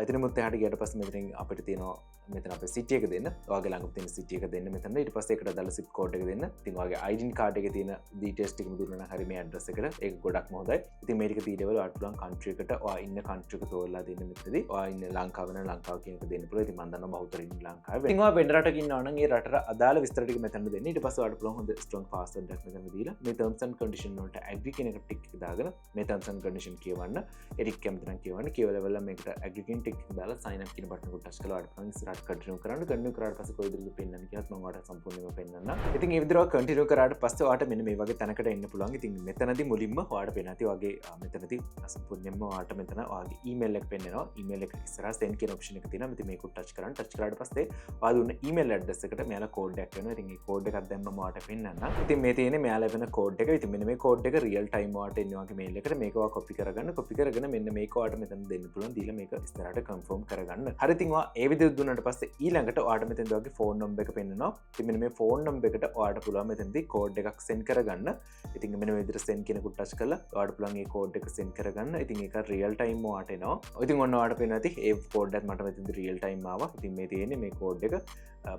එතනමුත් එහාට ගියට පස්සේ මෙතනින් අපිට තියෙනවා මෙතන අපේ city එක දෙන්න. ඔයාගේ ළඟ තියෙන city එක දෙන්න මෙතන. ඊට පස්සේ ඒකට දාලා zip code එක දෙන්න. ඉතින් ඔයාගේ ID card එකේ තියෙන details ටිකම දුන්නා නම් හරි මේ address එකට. ඒක ගොඩක්ම හොඳයි. ඉතින් මේ ටික දීලා ඔයාලට පුළුවන් country එකට ඔයා ඉන්න country එක තෝරලා දෙන්න මෙතනදී. ඔයා ඉන්න ලංකාව නම් ලංකාව කියන එක දෙන්න පුළුවන්. ඉතින් මම දන්නවා බහුතර ඉන්න ලංකාවේ. ඉතින් ඔයා වෙන රටක ඉන්නවා නම් ඒ රටට අදාළ විස්තර ටික මෙතන දෙන්න. ඊට පස්සේ ඔයාලට පුළුවන් හොඳ strong password එකක් මෙතන දීලා මේ terms and condition වලට agree කියන එක ටික එක දාගෙන මේ terms and condition කියවන්න. ඒ ටික කැමති නම් කියවන්න. කියවලා බලලා මේකට agree කියන ටික දාලා sign up කියන බටන් එක touch කරලා ඔයාලට පුළුවන් ඉස්සරහට continue කරන්න. continue කරාට පස්සේ කොයි විදිහට පෙන්නන්න කියලාත් මම ඔයාලට සම්පූර්ණයෙන්ම පෙන්නන්නම්. ඉතින් මේ විදිහට continue කරාට පස්සේ ඔයාලට මෙන්න මේ වගේ තැනකට එන්න පුළුවන්. ඉතින් මෙතනදී මුලින්ම ඔයාලට පේන ඇති වගේ මෙතනදී සම්පූර්ණයෙන්ම ඔයාලට මෙතන ඔයාගේ email එක පෙන්නනවා. email එක ඉස්සරහා send කියන option එක තියෙනවා. ඉතින් මේක touch කරන්න. touch කරාට පස්සේ ඔයා දුන්න email address එකට මෙයාලා code එකක් එනවා. ඉතින් මේ code එකක් දැම්මම ඔයාලට පෙන්නන්න. ඉතින් මේ තියෙන්නේ මෙයාලා වෙන code එක. ඉතින් මෙන්න මේ code එක real time ඔයාලට එන්නේ ඔයාගේ mail එකට. මේක ඔයා copy කරගන්න. copy කරගෙන මෙන්න මේක ඔයාලට මෙතන දෙන්න පුළුවන්. දීලා මේක ඉස්සරහට confirm කරගන්න. හරි ඉතින් ඔයා ඒ විදිහට දුන්නාට පස්සේ ඊළඟට ඔයාලට මෙතනදී ඔයාගේ phone number එක පෙන්නනවා. ඉතින් මෙන්න මේ phone number එකට ඔයාලට පුළුවන් මෙතනදී code එකක් send කරගන්න. ඉතින් මෙන්න මේ විදිහට send කෙනෙකුට touch කරලා ඔයාලට පුළුවන් මේ code එක send කරගන්න. ඉතින් ඒක real time ඔයාලට එනවා. ඉතින් ඔන්න ඔයාලට පේනවා ඇති ඒ code එක මට මෙතනදී real time ආවා. ඉතින් මේ තියෙන්නේ මේ code එක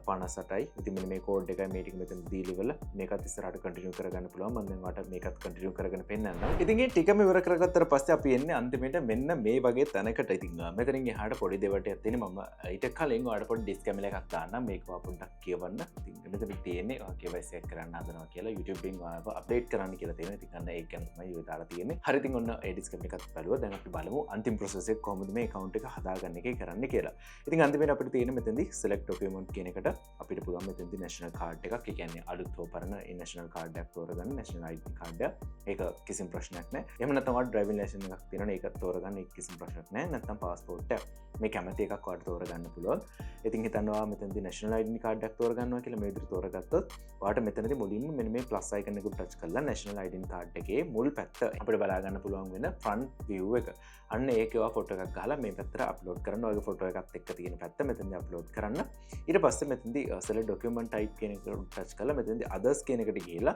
58යි. ඉතින් මෙන්න මේ code එකයි මේ ටික මෙතන දීලා ඉවරලා මේකත් ඉස්සරහට continue කරගන්න පුළුවන්. මම දැන් ඔයාලට මේකත් continue කරගෙන පෙන්නන්නම්. ඉතින් මේ ටිකම ඉවර කරගත්තට පස්සේ අපි එන්නේ අන්තිමට මෙන්න මේ වගේ තැනකට. ඉතින් මෙතනින් එහාට පොඩි දෙවටයක් තියෙනවා. මම ඊට කලින් ඔයාලට පොඩි disclaimer එකක් දාන්නම්. මේක ඔයා පොඩ්ඩක් කියවන්න. ඉතින් මෙතන තියෙන්නේ ඔයා KYC එක කරන්න හදනවා කියලා YouTube එකෙන් ඔයාලව අප්ඩේට් කරන්න කියලා තියෙනවා. ඉතින් අන්න ඒක ගැන තමයි ඔය දාලා තියෙන්නේ. හරි ඉතින් ඔන්න ඒ disclaimer එකත් බලුවා. දැන් අපි බලමු අන්තිම process එක කොහොමද මේ account එක හදාගන්න එකේ කරන්න කියලා. ඉතින් අන්තිමට අපිට තියෙන මෙතනදී select document කියන එකට අපිට පුළුවන් මෙතනදී national card එකක්. ඒ කියන්නේ අලුත් හොපරන ඒ national card එකක් තෝරගන්න. national ID card එක. ඒක කිසිම ප්‍රශ්නයක් නැහැ. එහෙම නැත්නම් ඔයාලා driving license එකක් තියෙනවනේ ඒක තෝරගන්න ඒක කිසිම ප්‍රශ්නයක් නැහැ. නැත්නම් passport එක. මේ කැමති එකක් ඔයාලට තෝරගන්න පුළුවන්. ඉතින් හිතනවා මෙතනදී national ID card එකක් තෝරගන්නවා කියලා මේ විදිහට තෝරගත්තොත් ඔයාලට මෙතනදී මුලින්ම මෙන්න මේ plus icon එකට touch කරලා national ID card එකේ මුල් පැත්ත අපිට බලා ගන්න පුළුවන් වෙන front view එක. අන්න ඒකේ ඔයා ෆොටෝ එකක් ගහලා මේ පැත්තට අප්ලෝඩ් කරන්න. ඔයගේ ෆොටෝ එකත් එක්ක තියෙන පැත්ත මෙතනදී අප්ලෝඩ් කරන්න. ඊට පස්සේ මෙතනදී select document type කියන එකට touch කරලා මෙතනදී others කියන එකට ගිහලා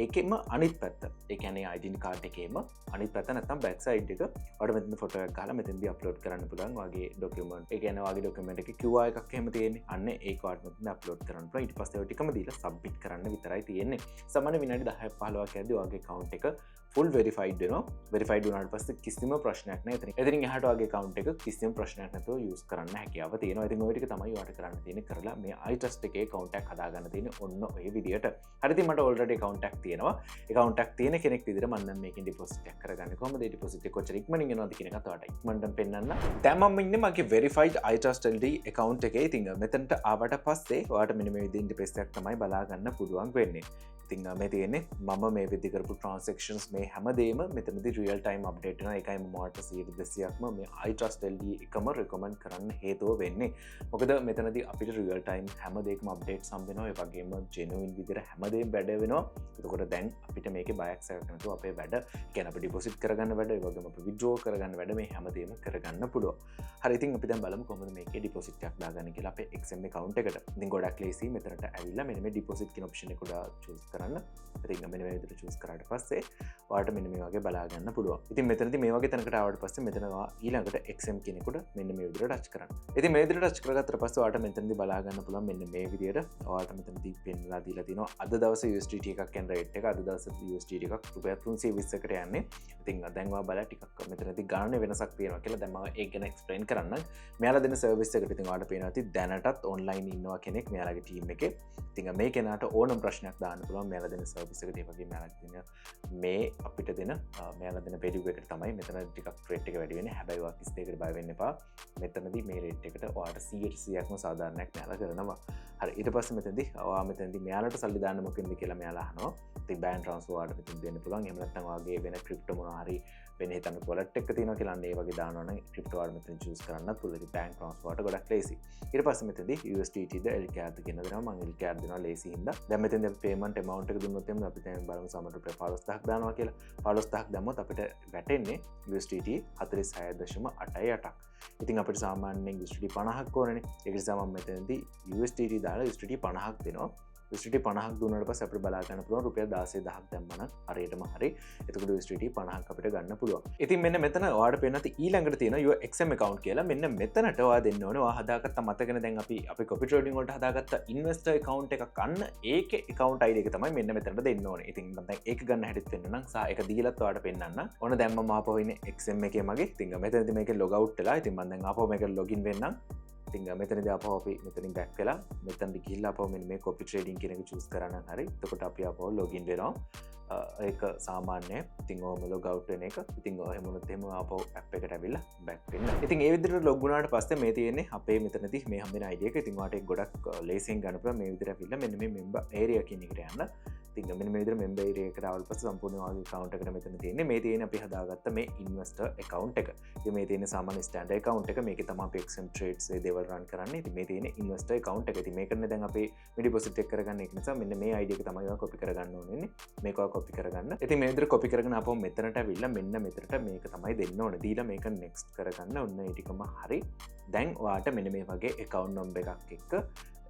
ඒකෙම අනිත් පැත්ත. ඒ කියන්නේ ID card එකේම අනිත් පැත්ත නැත්නම් back side එක ඔයාලට මෙතනදී ෆොටෝ එකක් ගහලා මෙතනදී අප්ලෝඩ් කරන්න පුළුවන්. ඔයාගේ document ඒ කියන්නේ ඔයාගේ document එකේ QR එකක් එහෙම තියෙන්නේ. අන්න ඒක ඔයාලට මෙතනදී අප්ලෝඩ් කරන්න පුළුවන්. ඊට පස්සේ ඔය ටිකම දීලා submit කරන්න විතරයි තියෙන්නේ. සාමාන්‍ය විනාඩි 10ක් 15ක් යද්දී ඔයාගේ account එක full verified වෙනවා. verified වුණාට පස්සේ කිසිම ප්‍රශ්නයක් නැහැ. එතනින් එහාට ඔයාගේ account එක කිසිම ප්‍රශ්නයක් නැතුව use කරන්න හැකියාව තියෙනවා. ඉතින් ওই ටික තමයි ඔයාලට කරන්න තියෙන්නේ. කරලා මේ iTrust එකේ account එකක් හදාගන්න තියෙන්නේ ඔන්න ඔය විදියට. හරි ඉතින් මට already account එකක් තියෙනවා. account එකක් තියෙන කෙනෙක් විදිහට මම දැන් මේකෙන් deposit එකක් කරගන්නේ කොහොමද? ඒ deposit එක කොච්චර ඉක්මනින් එනවද කියන එකත් ඔයාලට ඉක්මනටම පෙන්නන්න. දැන් මම ඉන්නේ මගේ verified iTrustLD account එකේ. ඉතින් මෙතනට ආවට පස්සේ ඔයාලට මෙන්න මේ විදිහේ interface එකක් තමයි බලා ගන්න පුළුවන් වෙන්නේ. ඉතින් මේ තියෙන්නේ මම මේ විදිහට කරපු transactions මේ හැමදේම මෙතනදී real time update වෙනවා. ඒකයි මම ඔයාලට 100%ක්ම මේ iTrust LD එකම recommend කරන්න හේතුව වෙන්නේ. මොකද මෙතනදී අපිට real time හැමදේකම updates හම්බ වෙනවා. ඒ වගේම genuine විදිහට හැමදේම වැඩ වෙනවා. එතකොට දැන් අපිට මේකේ බයක් සැකක් නැතුව අපේ වැඩ කියන්නේ අපි deposit කරගන්න වැඩ, ඒ වගේම අපි withdraw කරගන්න වැඩ මේ හැමදේම කරගන්න පුළුවන්. හරි ඉතින් අපි දැන් බලමු කොහොමද මේකේ deposit එකක් දාගන්නේ කියලා අපේ XM account එකට. ඉතින් ගොඩක් ලේසි මෙතනට ඇවිල්ලා මෙන්න මේ deposit කියන option එක උඩ choose කරන්න. ඉතින් මෙන්න මේ විදිහට choose කරාට පස්සේ ඔයාලට මෙන්න මේ වගේ බලා ගන්න පුළුවන්. ඉතින් මෙතනදී මේ වගේ තැනකට ආවට පස්සේ මෙතන ඊළඟට XM කෙනෙකුට මෙන්න මේ විදිහට ටච් කරන්න. ඉතින් මේ විදිහට ටච් කරගත්තට පස්සේ ඔයාලට මෙතනදී බලා ගන්න පුළුවන් මෙන්න මේ විදිහට ඔයාලට මෙතනදී පෙන්වලා දීලා තියෙනවා අද දවසේ USDT එකක් යන රේට් එක. අද දවසේ USDT එකක් රුපියල් 320කට යන්නේ. ඉතින් දැන් ඔයා බලලා ටිකක් මෙතනදී ගානේ වෙනසක් තියෙනවා කියලා දැන් මම ඒක ගැන එක්ස්ප්ලেইন කරන්න. මෙයාලා දෙන සර්විස් එකට ඉතින් ඔයාලට පේනවා ඇති දැනටත් ඔන්ලයින් ඉන්නවා කෙනෙක් මෙයාලගේ ටීම් එකේ. ඉතින් මේ කෙනාට ඕනම ප්‍රශ්නයක් දාන්න පුළුවන් මෙයාලා දෙන සර්විස් එකට. ඒ වගේම මෙයාලා දෙන මේ අපිට දෙන මෙයාලා දෙන value එකට තමයි මෙතන ටිකක් රේට් එක වැඩි වෙන්නේ. හැබැයි ඔයා 32කට බය වෙන්න එපා. මෙතනදී මේ රේට් එකට ඔයාලට 100%ක්ම සාධාරණයක් මෙයාලා කරනවා. හරි ඊට පස්සේ මෙතනදී ඔයා මෙතනදී මෙයාලට සල්ලි දාන්න මොකෙන්ද කියලා මෙයාලා අහනවා. ඉතින් බෑන් ට්‍රාන්ස්ෆර් ඔයාලට මෙතන දෙන්න පුළුවන්. එහෙම නැත්නම් ඔයාගේ වෙන ක්‍රිප්ටෝ මොනවා හරි වෙන හිතන්න wallet එක තියෙනවා කියලා අන්න ඒ වගේ දානවා නම් ක්‍රිප්ටෝ වල මෙතන choose කරන්නත් පුළුවන්. ඉතින් බෑන්ක් ට්‍රාන්ස්ෆර් වලට ගොඩක් ලේසි. ඊට පස්සේ මෙතනදී USDT ද LKR ද කියන දෙනවා. මම LKR දෙනවා ලේසි හින්දා. දැන් මෙතනදී payment amount එක දුන්නොත් එම්ම අපි දැන් බලමු සමහර රුපියල් 15000ක් දානවා කියලා. 15000ක් දැම්මොත් අපිට වැටෙන්නේ USDT 46.88ක්. ඉතින් අපිට සාමාන්‍යයෙන් USDT 50ක් ඕනනේ. ඒක නිසා මම මෙතනදී USDT දාලා USDT 50ක් දෙනවා. USDT 50ක් දුන්නාට පස්සේ අපිට බලා ගන්න පුළුවන් රුපියල් 16000ක් දැම්මනම් හරියටම හරි. එතකොට USDT 50ක් අපිට ගන්න පුළුවන්. ඉතින් මෙන්න මෙතන ඔයාලට පේනවා ඊළඟට තියෙන your XM account කියලා. මෙන්න මෙතනට ඔයා දෙන්න ඕනේ. ඔයා හදාගත්ත මතකන දැන් අපි copy trading වලට හදාගත්ත investor account එකක් ගන්න ඒකේ account ID එක තමයි මෙන්න මෙතනට දෙන්න ඕනේ. ඉතින් මම දැන් ඒක ගන්න හැටිත් වෙන්න නම් සහ ඒක දීලත් ඔයාලට පෙන්නන්න. ඕන දැන් මම ආපහු ඉන්නේ XM එකේ මගේ. ඉතින් මෙතනදී මේකේ log out වෙලා. ඉතින් මම දැන් ආපහු මේකට login වෙන්නම්. ඉතින් මෙතනදී ආපහු අපි මෙතනින් back වෙලා මෙතනදී ගිහිල්ලා ආපහු මෙන්න මේ copy trading කියන එක choose කරා නම් හරි. එතකොට අපි ආපහු login වෙනවා. ඒක සාමාන්‍ය. ඉතින් ඔහම log out වෙන එක. ඉතින් එහෙම වුණොත් එහෙම ආපහු app එකට ඇවිල්ලා back වෙන්න. ඉතින් ඒ විදිහට log වුණාට පස්සේ මේ තියෙන්නේ අපේ මෙතනදී මේ හම්බෙන ID එක. ඉතින් ඔයාලට ඒක ගොඩක් ලේසියෙන් ගන්න පුළුවන්. මේ විදිහට ඇවිල්ලා මෙන්න මේ member area කියන එකට යන්න. ඉතින් මෙන්න මේ විදිහට member area එකට ආවල් පස්සේ සම්පූර්ණ ඔයාගේ account එකට මෙතන තියෙන්නේ. මේ තියෙන්නේ අපි හදාගත්ත මේ investor account එක. ඉතින් මේ තියෙන්නේ සාමාන්‍ය standard account එක. මේකේ තමයි අපි XM trades ඒ දේවල් run කරන්නේ. ඉතින් මේ තියෙන්නේ investor account එක. ඉතින් මේකනේ දැන් අපි මේ deposit එක කරගන්න. ඒක නිසා මෙන්න මේ ID එක තමයි ඔයා copy කරගන්න ඕනේ. මේක ඔයා copy කරගන්න. ඉතින් මේ විදිහට copy කරගෙන ආපහු මෙතනට ඇවිල්ලා මෙන්න මෙතනට මේක තමයි දෙන්න ඕනේ. දීලා මේක next කරගන්න. ඔන්න ඒ ටිකම හරි. දැන් ඔයාට මෙන්න මේ වගේ account number එකක් එක්ක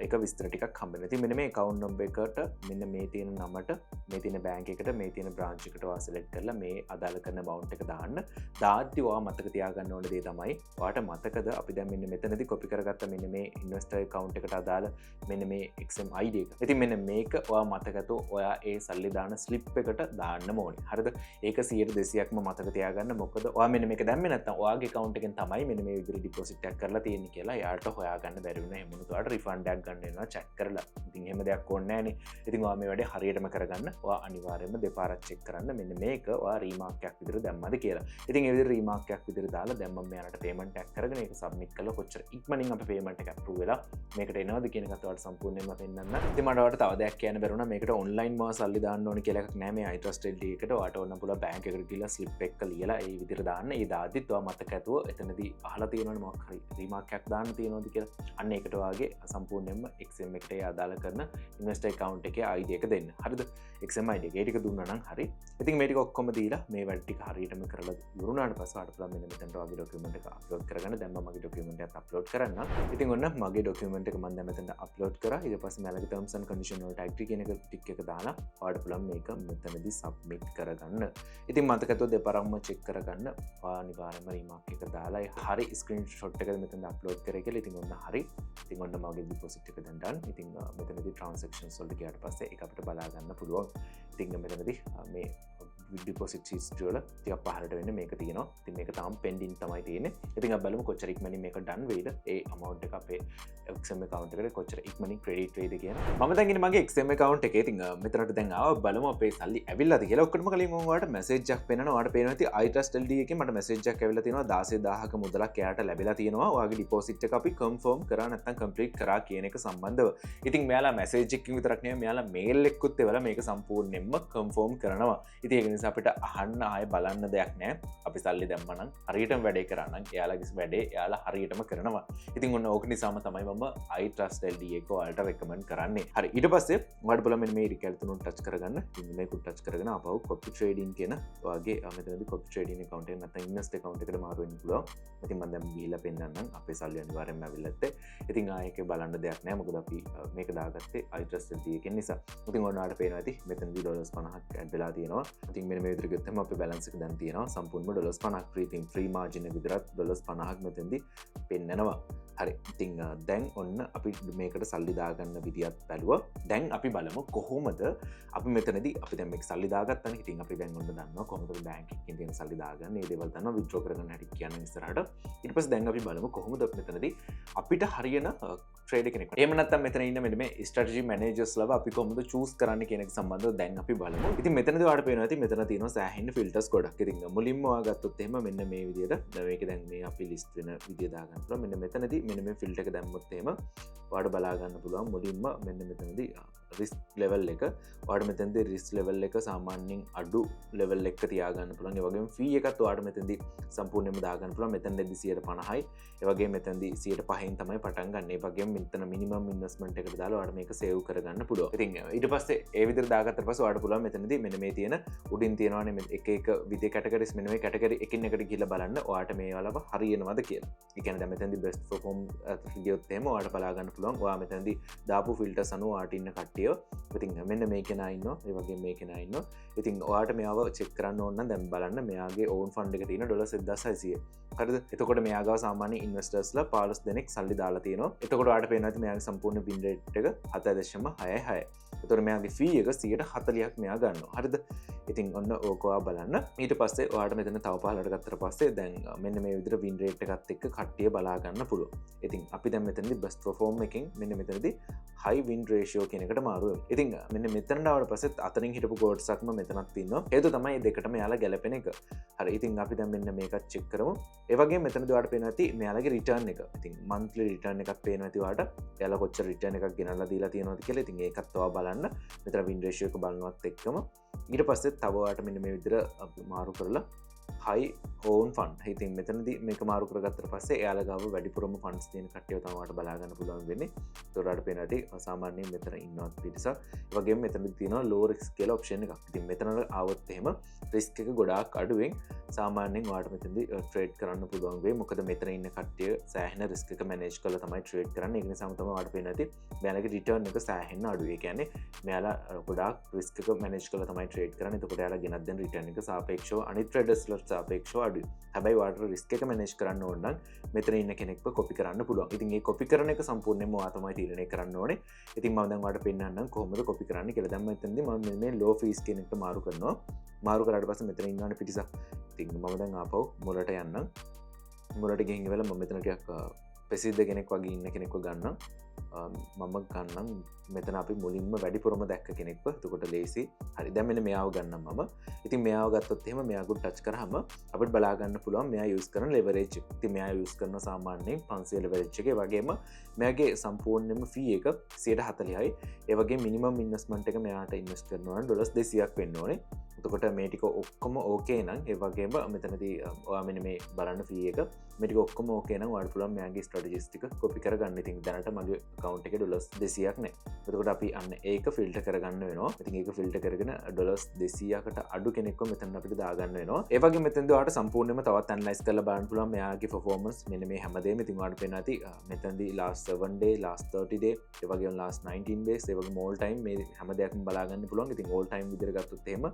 එක විස්තර ටිකක් හම්බෙනවා. ඉතින් මෙන්න මේ account number එකට මෙන්න මේ තියෙන නමට මේ තියෙන බැංක් එකට මේ තියෙන branch එකට ඔයා select කරලා මේ අදාළ කරන amount එක දාන්න. දාද්දි ඔයා මතක තියාගන්න ඕන දේ තමයි ඔයාට මතකද අපි දැන් මෙන්න මෙතනදී copy කරගත්ත මෙන්න මේ investor account එකට අදාළ මෙන්න මේ XM ID එක. ඉතින් මෙන්න මේක ඔයා මතකද ඔයා ඒ සල්ලි දාන slip එකට දාන්න ඕනේ. හරිද? ඒක 100%ක්ම මතක තියාගන්න. මොකද ඔයා මෙන්න මේක දැම්මේ නැත්නම් ඔයාගේ account එකෙන් තමයි මෙන්න මේ විදිහට deposit එකක් කරලා තියෙන්නේ කියලා එයාට හොයාගන්න බැරි වෙනවා. එහෙම වුණොත් ඔයාට refund එකක් ගන්න වෙනවා check කරලා. ඉතින් එහෙම දෙයක් ඕනේ නැහනේ. ඉතින් ඔයා මේ වැඩේ හරියටම කරගන්න. ඔයා අනිවාර්යයෙන්ම දෙපාරක් check කරන්න මෙන්න මේක ඔයා remark එකක් විදිහට දැම්මද කියලා. ඉතින් ඒ විදිහට remark එකක් විදිහට දාලා දැන් මම මෙයාලට payment එකක් කරගෙන ඒක submit කළා. කොච්චර ඉක්මනින් අපේ payment එක approve වෙලා මේකට එනවද කියන එකත් ඔයාලට සම්පූර්ණයෙන්ම පෙන්නන්න. ඉතින් මට ඔයාලට තව දෙයක් කියන්න බැරුණා. මේකට online මාව සල්ලි දාන්න ඕනේ කියලා එකක් නැහැ. මේ iTrust LD එකට ඔයාලට ඕන පුළුවන් bank එකට ගිහලා slip එක ලියලා ඒ විදිහට දාන්න. ඒ දාද්දිත් ඔයා මතක ඇතුව එතනදී අහලා තියෙනවනේ මොකක් හරි remark එකක් දාන්න තියෙනවද කියලා. අන්න ඒකට ඔයාගේ සම්පූර්ණයෙන්ම XM එකට අදාළ කරන investor account එකේ ID එක දෙන්න. හරිද? XM ID එක. ඒ ටික දුන්නා නම් හරි. ඉතින් මේ ටික ඔක්කොම දීලා මේ වැඩ ටික හරියටම කරලා ඉවරුණාට පස්සේ ඔයාලට පුළුවන් මෙන්න මෙතනට ඔයාගේ document එක upload කරගන්න. දැන් මම මගේ document එකත් upload කරන්නම්. ඉතින් ඔන්න මගේ document එක මම දැන් මෙතනට upload කරා. ඊට පස්සේ මලගේ terms and condition වලට agree කියන එක ටික් එක දාලා ඔයාලට පුළුවන් මේක මෙතනදී submit කරගන්න. ඉතින් මතකද දෙපාරක්ම check කරගන්න. ඔයා අනිවාර්යයෙන්ම remark එක දාලා හරි screenshot එක මෙතනට upload කරේ කියලා. ඉතින් ඔන්න හරි. ඉතින් ඔන්න මගේ deposit එක දැන් done. ඉතින් මෙතනදී transactions වලට ගියාට පස්සේ ඒක අපිට බලා ගන්න පුළුවන්. ඉතින් මෙතනදී මේ ඩිපොසිට් හිස්ටරි වල ටිකක් පහළට වෙන්න මේක තියෙනවා. ඉතින් මේක තාම පෙන්ඩින් තමයි තියෙන්නේ. ඉතින් අපි බලමු කොච්චර ඉක්මනින් මේක ඩන් වෙයිද. ඒ amount එක අපේ XM account එකට කොච්චර ඉක්මනින් ක්‍රෙඩිට් වෙයිද කියන. මම දැන් ඉන්නේ මගේ XM account එකේ. ඉතින් මෙතනට දැන් ආවා. බලමු අපේ සල්ලි ඇවිල්ලාද කියලා. ඔක්කොටම කලින් මම ඔයාලට message එකක් පෙන්නනවා. ඔයාලට පේනවා ඇති iTrust LD එකේ මට message එකක් ඇවිල්ලා තියෙනවා 16000ක මුදලක් එයාට ලැබිලා තියෙනවා. ඔයාගේ ඩිපොසිට් එක අපි confirm කරා නැත්නම් complete කරා කියන එක සම්බන්ධව. ඉතින් මෙයාලා message එකකින් විතරක් නෙවෙයි මෙයාලා mail එකකුත් එවලා මේක සම්පූර්ණයෙන්ම confirm කරනවා. ඉතින් ඒක නිසා අපිට අහන්න ආයෙ බලන්න දෙයක් නැහැ. අපි සල්ලි දැම්මා නම් හරියටම වැඩේ කරා නම් එයාලගේ වැඩේ එයාලා හරියටම කරනවා. ඉතින් ඔන්න ඕක නිසාම තමයි මම iTrust LD එක ඔයාලට recommend කරන්නේ. හරි ඊට පස්සේ ඔයාලට බලන්න මෙන්න මේ රිකැල් තුනක් ටච් කරගන්න. ඉතින් මේක ටච් කරගෙන ආපහු copy trading කියන ඔයාගේ මෙතනදී copy trading account එක නැත්නම් invest account එකට මාරු වෙන්න පුළුවන්. ඉතින් මම දැන් ගිහිල්ලා පෙන්නන්නම් අපේ සල්ලි අනිවාර්යෙන්ම ඇවිල්ලා ඇත්තේ. ඉතින් ආයෙක බලන්න දෙයක් නැහැ. මොකද අපි මේක දාගත්තේ iTrust LD එකෙන් නිසා. ඉතින් ඔයාලට පේනවා ඇති මෙතනදී $50ක් ඇඩ් වෙලා තියෙනවා. ඉතින් මෙන්න මේ විදිහට ගත්තම අපේ balance එක දැන් තියෙනවා සම්පූර්ණයෙන්ම $50ක් free margin එක විතරක් $50ක් මෙතනදී පෙන්නනවා. හරි ඉතින් දැන් ඔන්න අපි මේකට සල්ලි දාගන්න විදිහත් බැලුවා. දැන් අපි බලමු කොහොමද අපි මෙතනදී අපි දැන් මේක සල්ලි දාගත්තානේ. ඉතින් අපි දැන් ඔන්න දන්නවා කොහොමද බැංක් එකකින් තියෙන සල්ලි දාගන්න. මේ දේවල් දන්නවා withdraw කරගන්න හැටි කියන ඉස්සරහට. ඊට පස්සේ දැන් අපි බලමු කොහොමද මෙතනදී අපිට හරියන ට්‍රේඩර් කෙනෙක්. එහෙම නැත්නම් මෙතන ඉන්න මෙන්න මේ strategy managers ලව අපි කොහොමද choose කරන්න කියන එක සම්බන්ධව දැන් අපි බලමු. ඉතින් මෙතනදී ඔයාලට පේනවා ඇති මෙතන තියෙනවා සෑහෙන filters ගොඩක්. ඉතින් මුලින්ම ඔයා ගත්තොත් එහෙම මෙන්න මේ විදිහට මේක දැන් මේ අපි list වෙන විදිය දාගන්න පුළුවන්. මෙන්න මෙතනදී මෙන්න මේ filter එක දැම්මොත් එහෙම ඔයාලට බලා ගන්න පුළුවන් මුලින්ම මෙන්න මෙතනදී risk level එක ඔයාලට මෙතනදී risk level එක සාමාන්‍යයෙන් අඩු level එකක තියාගන්න පුළුවන්. ඒ වගේම fee එකත් ඔයාලට මෙතනදී සම්පූර්ණයෙන්ම දාගන්න පුළුවන්. මෙතනදී 150යි. ඒ වගේම මෙතනදී 105න් තමයි පටන් ගන්න. ඒ වගේම මෙතන minimum investment එකට දාලා ඔයාලට මේක save කරගන්න පුළුවන්. ඉතින් ඊට පස්සේ ඒ විදිහට දාගත්තට පස්සේ ඔයාලට පුළුවන් මෙතනදී මෙන්න මේ තියෙන උඩින් තියෙනවානේ මේ එක විදිහේ categories මෙන්න මේ category එකින් එකට ගිහිල්ලා බලන්න ඔයාලට මේ වලව හරියනවද කියලා. ඒ කියන්නේ දැන් මෙතනදී best perform ගියොත් එහෙම ඔයාලට බලා ගන්න පුළුවන්. ඔයා මෙතනදී දාපු filters අනුව ඔයාට ඉන්න කට්ටිය. ඉතින් මෙන්න මේ කෙනා ඉන්නවා. ඒ වගේම මේ කෙනා ඉන්නවා. ඉතින් ඔයාට මෙයාව check කරන්න ඕන නම් දැන් බලන්න මෙයාගේ own fund එක තියෙන $1600. හරිද? එතකොට මෙයා ගාව සාමාන්‍ය investors-ලා 15 දෙනෙක් සල්ලි දාලා තියෙනවා. එතකොට ඔයාලට පේනවා ඇති මෙයාගේ සම්පූර්ණ win rate එක 7.66. එතකොට මෙයාගේ fee එක 140ක් මෙයා ගන්නවා. හරිද? ඉතින් ඔන්න ඕක ඔයා බලන්න. ඊට පස්සේ ඔයාට මෙතන තව පහලට ගත්තට පස්සේ දැන් මෙන්න මේ විදිහට win rate එකත් එක්ක කට්ටිය බලා ගන්න පුළුවන්. ඉතින් අපි දැන් මෙතනදී best perform එකෙන් මෙන්න මෙතනදී high win ratio කියන එකට මාරු වෙමු. ඉතින් මෙන්න මෙතනට ආවට පස්සෙත් අතරින් හිටපු quotes එකක්ම මෙතනක් තියෙනවා. හේතුව තමයි මේ දෙකටම යාලා ගැලපෙන එක. හරි. ඉතින් අපි දැන් මෙන්න මේකත් check කරමු. ඒ වගේම මෙතනදී ඔයාලට පේනවා ඇති මෙයාලගේ return එක. ඉතින් monthly return එකක් පේනවා ඇති ඔයාලට. එයාලා කොච්චර return එකක් ගෙනල්ලා දීලා තියෙනවද කියලා. ඉතින් ඒකත් ඔයා බලන්න. මෙතන win ratio එක බලනවත් එක්කම ඊට පස්සේ තව ඔයාලට මෙන්න මේ විදිහට අපි මාරු කරලා high own fund. ඉතින් මෙතනදී මේක මාරු කරගත්තට පස්සේ එයාලා ගාව වැඩිපුරම funds තියෙන කට්ටියව තමයි ඔයාලට බලා ගන්න පුළුවන් වෙන්නේ. ඒතකොට ඔයාලට පේනවා ඇති සාමාන්‍යයෙන් මෙතන ඉන්නවත් පිටසක්. ඒ වගේම මෙතනදී තියෙනවා low risk කියලා option එකක්. ඉතින් මෙතනට ආවොත් එහෙම risk එක ගොඩාක් අඩුවෙන් සාමාන්‍යයෙන් ඔයාලට මෙතනදී trade කරන්න පුළුවන් වෙයි. මොකද මෙතන ඉන්න කට්ටිය සෑහෙන risk එක manage කරලා තමයි trade කරන්නේ. ඒක නිසාම තමයි ඔයාලට පේනවා ඇති මෙයාලගේ return එක සෑහෙන අඩුයි. ඒ කියන්නේ මෙයාලා ගොඩාක් risk එක manage කරලා තමයි trade කරන්නේ. එතකොට එයාලා ගෙනත් දෙන return එක සාපේක්ෂව අනිත් traders වලට සාපේක්ෂව අඩුයි. හැබැයි ඔයාලට risk එක manage කරන්න ඕන නම් මෙතන ඉන්න කෙනෙක්ව copy කරන්න පුළුවන්. ඉතින් මේ copy කරන එක සම්පූර්ණයෙන්ම ඔයා තමයි තීරණය කරන්න ඕනේ. ඉතින් මම දැන් ඔයාලට පෙන්නන්නම් කොහොමද copy කරන්නේ කියලා. දැන් මෙතනදී මම මේ low fees කියන එකට මාරු කරනවා. මාරු කරාට පස්සේ මෙතන ඉන්නවනේ පිටිසක්. ඉතින් මම දැන් ආපහු මුලට යන්නම්. මුලට ගිහින් ඉවරලා මම මෙතන ටිකක් ප්‍රසිද්ධ කෙනෙක් වගේ ඉන්න කෙනෙක්ව ගන්නම්. මම ගන්නම් මෙතන අපි මුලින්ම වැඩිපුරම දැක්ක කෙනෙක්ව. එතකොට ලේසි. හරි. දැන් මෙන්න මෙයාව ගන්නම් මම. ඉතින් මෙයාව ගත්තොත් එහෙම මෙයාගුත් ටච් කරාම අපිට බලා ගන්න පුළුවන් මෙයා යූස් කරන leverage එක. ඉතින් මෙයා යූස් කරන සාමාන්‍යයෙන් 500 leverage එක. ඒ වගේම මෙයාගේ සම්පූර්ණයෙන්ම fee එක 140යි. ඒ වගේම minimum investment එක මෙයාට invest කරනවා නම් $200ක් වෙන්න ඕනේ. එතකොට මේ ටික ඔක්කොම ඕකේ නම් ඒ වගේම මෙතනදී ඔයා මෙන්න මේ බලන්න fee එක මේ ටික ඔක්කොම ඕකේ නම් ඔයාලට පුළුවන් මෙයාගේ strategies ටික copy කරගන්න. ඉතින් දැනට මගේ account එකේ $200ක් නැහැ. එතකොට අපි අන්න ඒක filter කරගන්න වෙනවා. ඉතින් ඒක filter කරගෙන $200කට අඩු කෙනෙක්ව මෙතන අපිට දාගන්න වෙනවා. ඒ වගේම මෙතනදී ඔයාලට සම්පූර්ණයෙන්ම තවත් analyze කරලා බලන්න පුළුවන් මෙයාගේ performance මෙන්න මේ හැමදේම. ඉතින් ඔයාලට පේනවා ඇති මෙතනදී last 7 day, last 30 day, ඒ වගේම last 19 days, ඒ වගේම all time මේ හැම දෙයක්ම බලා ගන්න පුළුවන්. ඉතින් all time විදිහට ගත්තොත් එහෙම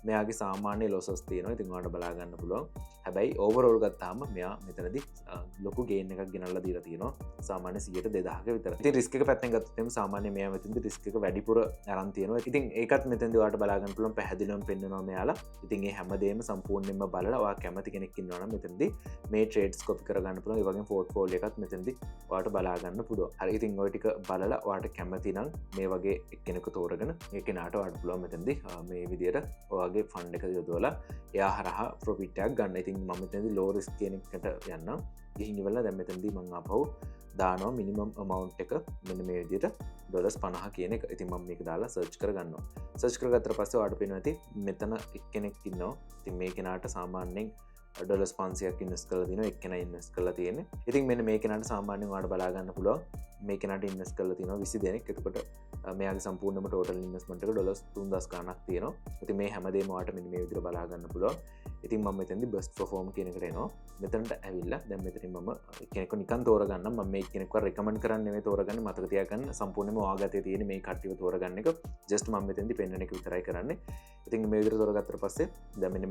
මෙයාගේ සාමාන්‍ය losses තියෙනවා. ඉතින් ඔයාලට බලා ගන්න පුළුවන්. හැබැයි overall ගත්තාම මෙයා මෙතනදී මෙතනදී ලොකු ගේන් එකක් ගෙනල්ලා දීලා තියෙනවා සාමාන්‍ය 100% විතර. ඉතින් රිස්ක් එක පැත්තෙන් ගත්තොත් එimhe සාමාන්‍ය මෙයා මෙතනදී රිස්ක් එක වැඩිපුර අරන් තියෙනවා. ඉතින් ඒකත් මෙතනදී ඔයාලට බලා ගන්න පුළුවන් පැහැදිලිවම පෙන්නනවා මෙයාලා. ඉතින් මේ හැමදේම සම්පූර්ණයෙන්ම බලලා ඔයා කැමති කෙනෙක් ඉන්නවා නම් මෙතනදී මේ ට්‍රේඩ්ස් කොපි කරගන්න පුළුවන්. ඒ වගේම පෝර්ට්ෆෝලියෝ එකත් මෙතනදී ඔයාලට බලා ගන්න පුළුවන්. හරි ඉතින් ඔය ටික බලලා ඔයාලට කැමති නම් මේ වගේ එක්කෙනෙකු තෝරගෙන ඒ කෙනාට ඔයාලට පුළුවන් මෙතනදී මේ විදියට ඔයාගේ ෆන්ඩ් එක යොදවලා එයා හරහා ප්‍රොෆිට් එකක් ගන්න. ඉතින් මම මෙතනදී ලෝ රිස්ක් කියන එකට යන්නම්. ගිහින් ඉවරලා දැන් මෙතනදී මම ආපහු දානවා මිනිමම් amount එක මෙන්න මේ විදියට $50 කියන එක. ඉතින් මම මේක දාලා සර්ච් කරගන්නවා. සර්ච් කරගත්තට පස්සේ ඔයාලට පේනවා ඇති මෙතන එක්කෙනෙක් ඉන්නවා. ඉතින් මේ කෙනාට සාමාන්‍යයෙන් $500ක් ඉන්වෙස්ට් කරලා දිනවා. එක්කෙනා ඉන්වෙස්ට් කරලා තියෙන්නේ. ඉතින් මෙන්න මේ කෙනාට සාමාන්‍යයෙන් ඔයාලට බලා ගන්න පුළුවන් මේ කෙනාට ඉන්වෙස්ට් කරලා තියෙනවා 20 දෙනෙක්. එතකොට මෙයාගේ සම්පූර්ණම ටෝටල් ඉන්වෙස්ට්මන්ට් එක $3000 ගණක් තියෙනවා. ඉතින් මේ හැමදේම ඔයාලට මෙන්න මේ විදිහට බලා ගන්න පුළුවන්. ඉතින් මම මෙතනදී බෙස්ට් පර්ෆෝම් කියන එකට එනවා. මෙතනට ඇවිල්ලා දැන් මෙතනින් මම කෙනෙක්ව නිකන් තෝරගන්නම්. මම මේ කෙනෙක්ව රෙකමන්ඩ් කරන්නේ නෙමෙයි තෝරගන්නේ. මතක තියාගන්න සම්පූර්ණයෙන්ම ඔයාගතේ තියෙන මේ කට්ටියව තෝරගන්න එක ජස්ට් මම මෙතනදී පෙන්වන එක විතරයි කරන්නේ. ඉතින් මේ විදිහට තෝරගත්තට පස්සේ දැන් මෙන්න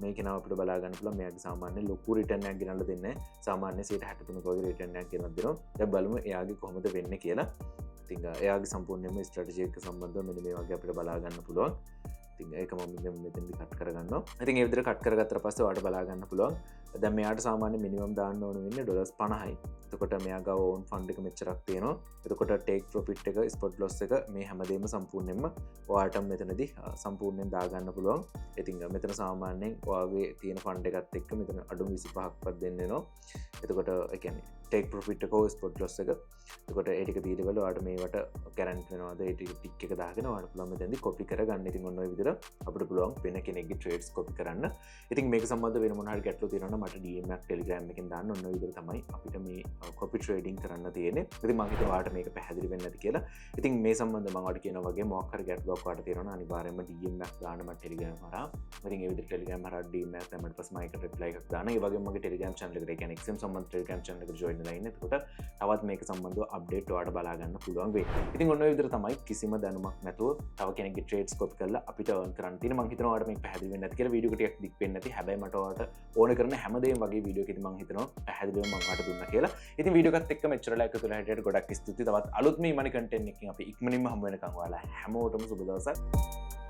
මේ කෙනාව අපිට බලා ගන්න පුළුවන්. මෙයාගේ සාමාන්‍ය ලොකු රිටර්න් එකක් ගෙනල්ලා දෙන්නේ. සාමාන්‍ය 63ක වගේ රිටර්න් එකක් ගෙනල්ලා දෙනවා. දැන් බලමු එයාගේ කොහොමද වෙන්නේ කියලා. ඉතින් එයාගේ සම්පූර්ණයෙන්ම ස්ට්‍රැටජි එක සම්බන්ධව මෙන්න මේ වගේ අපිට බලා ගන්න පුළුවන්. ඉතින් ඒක මම මෙතනදී කට් කරගන්නවා. ඉතින් ඒ විදිහට කට් කරගත්තට පස්සේ ඔයාලට බලා ගන්න පුළුවන්. දැන් මෙයාට සාමාන්‍ය මිනිමම් දාන්න ඕන වෙන්නේ $50යි. එතකොට මෙයා ගාව ඕන් ෆන්ඩ් එක මෙච්චරක් තියෙනවා. එතකොට ටේක් ප්‍රොෆිට් එක ස්පොට් ලොස් එක මේ හැමදේම සම්පූර්ණයෙන්ම ඔයාලට මෙතනදී සම්පූර්ණයෙන් දා ගන්න පුළුවන්. ඉතින් මෙතන සාමාන්‍යයෙන් ඔයාගේ තියෙන ෆන්ඩ් එකත් එක්ක මෙතන අඩු 25ක්වත් දෙන්න වෙනවා. එතකොට ඒ කියන්නේ ටේක් ප්‍රොෆිට් එක හෝ ස්පොට් ලොස් එක. එතකොට ඒ ටික දීලා ඔයාලට මේවට ගැරන්ටි වෙනවාද ඒ ටික එක දාගෙන ඔයාලට පුළුවන් මෙතනදී කොපි කරගන්න. ඉතින් ඔන්න ඔය විදිහට අපිට පුළුවන් වෙන කෙනෙක්ගේ ට්‍රේඩ්ස් කොපි කරන්න. ඉතින් මේක සම්බන්ධ වෙන මොන හරි ගැටලු තියෙනවා නම් මට DM එකක් Telegram එකෙන් දාන්න. ඔන්න ඔය විදිහට තමයි අපිට මේ කොපි ට්‍රේඩින් කරන්න තියෙන්නේ. ඉතින් මම හිතුවා ඔයාලට මේක පැහැදිලි වෙන්න ඇති කියලා. ඉතින් මේ සම්බන්ධව මම ඔයාලට කියනවා වගේ මොකක් හරි ගැටලුවක් ඔයාලට තියෙනවා නම් අනිවාර්යයෙන්ම DM එකක් දාන්න මට Telegram හරහා. ඉතින් ඒ විදිහට Telegram හරහා DM එකක් දැම්මට පස්සේ මම ඒකට reply එකක් දාන්න. ඒ වගේම මගේ Telegram channel එකට ඒ කියන්නේ XM සම්බන්ධ Telegram channel එකට join වෙලා ඉන්න. එතකොට තවත් මේක සම්බන්ධව අප්ඩේට් ඔයාලට බලා ගන්න පුළුවන් වෙයි. ඉතින් ඔන්න ඔය විදිහට තමයි කිසිම දැනුමක් නැතුව තව කෙනෙක්ගේ ට්‍රේඩ්ස් කොපි කරලා අපිට earn කරන්න තියෙන. මම හිතනවා ඔයාලට මේක පැහැදිලි වෙන්න ඇති කියලා. වීඩියෝ එක ටිකක් දික් වෙන්න ඇති. හැබැයි මට ඔයාලට ඕන කරන හැමදේම වගේ වීඩියෝ එකකින් මම හිතනවා පැහැදිලිවම මම ඔයාලට දුන්නා කියලා. ඉතින් වීඩියෝ එකත් එක්ක මෙච්චරලා එකතු වෙලා හිටියට ගොඩක් ස්තුතියි. තවත් අලුත් මේ මනි කන්ටෙන්ට් එකකින් අපි ඉක්මනින්ම හමු වෙනකන් ඔයාලා හැමෝටම සුබ දවසක්.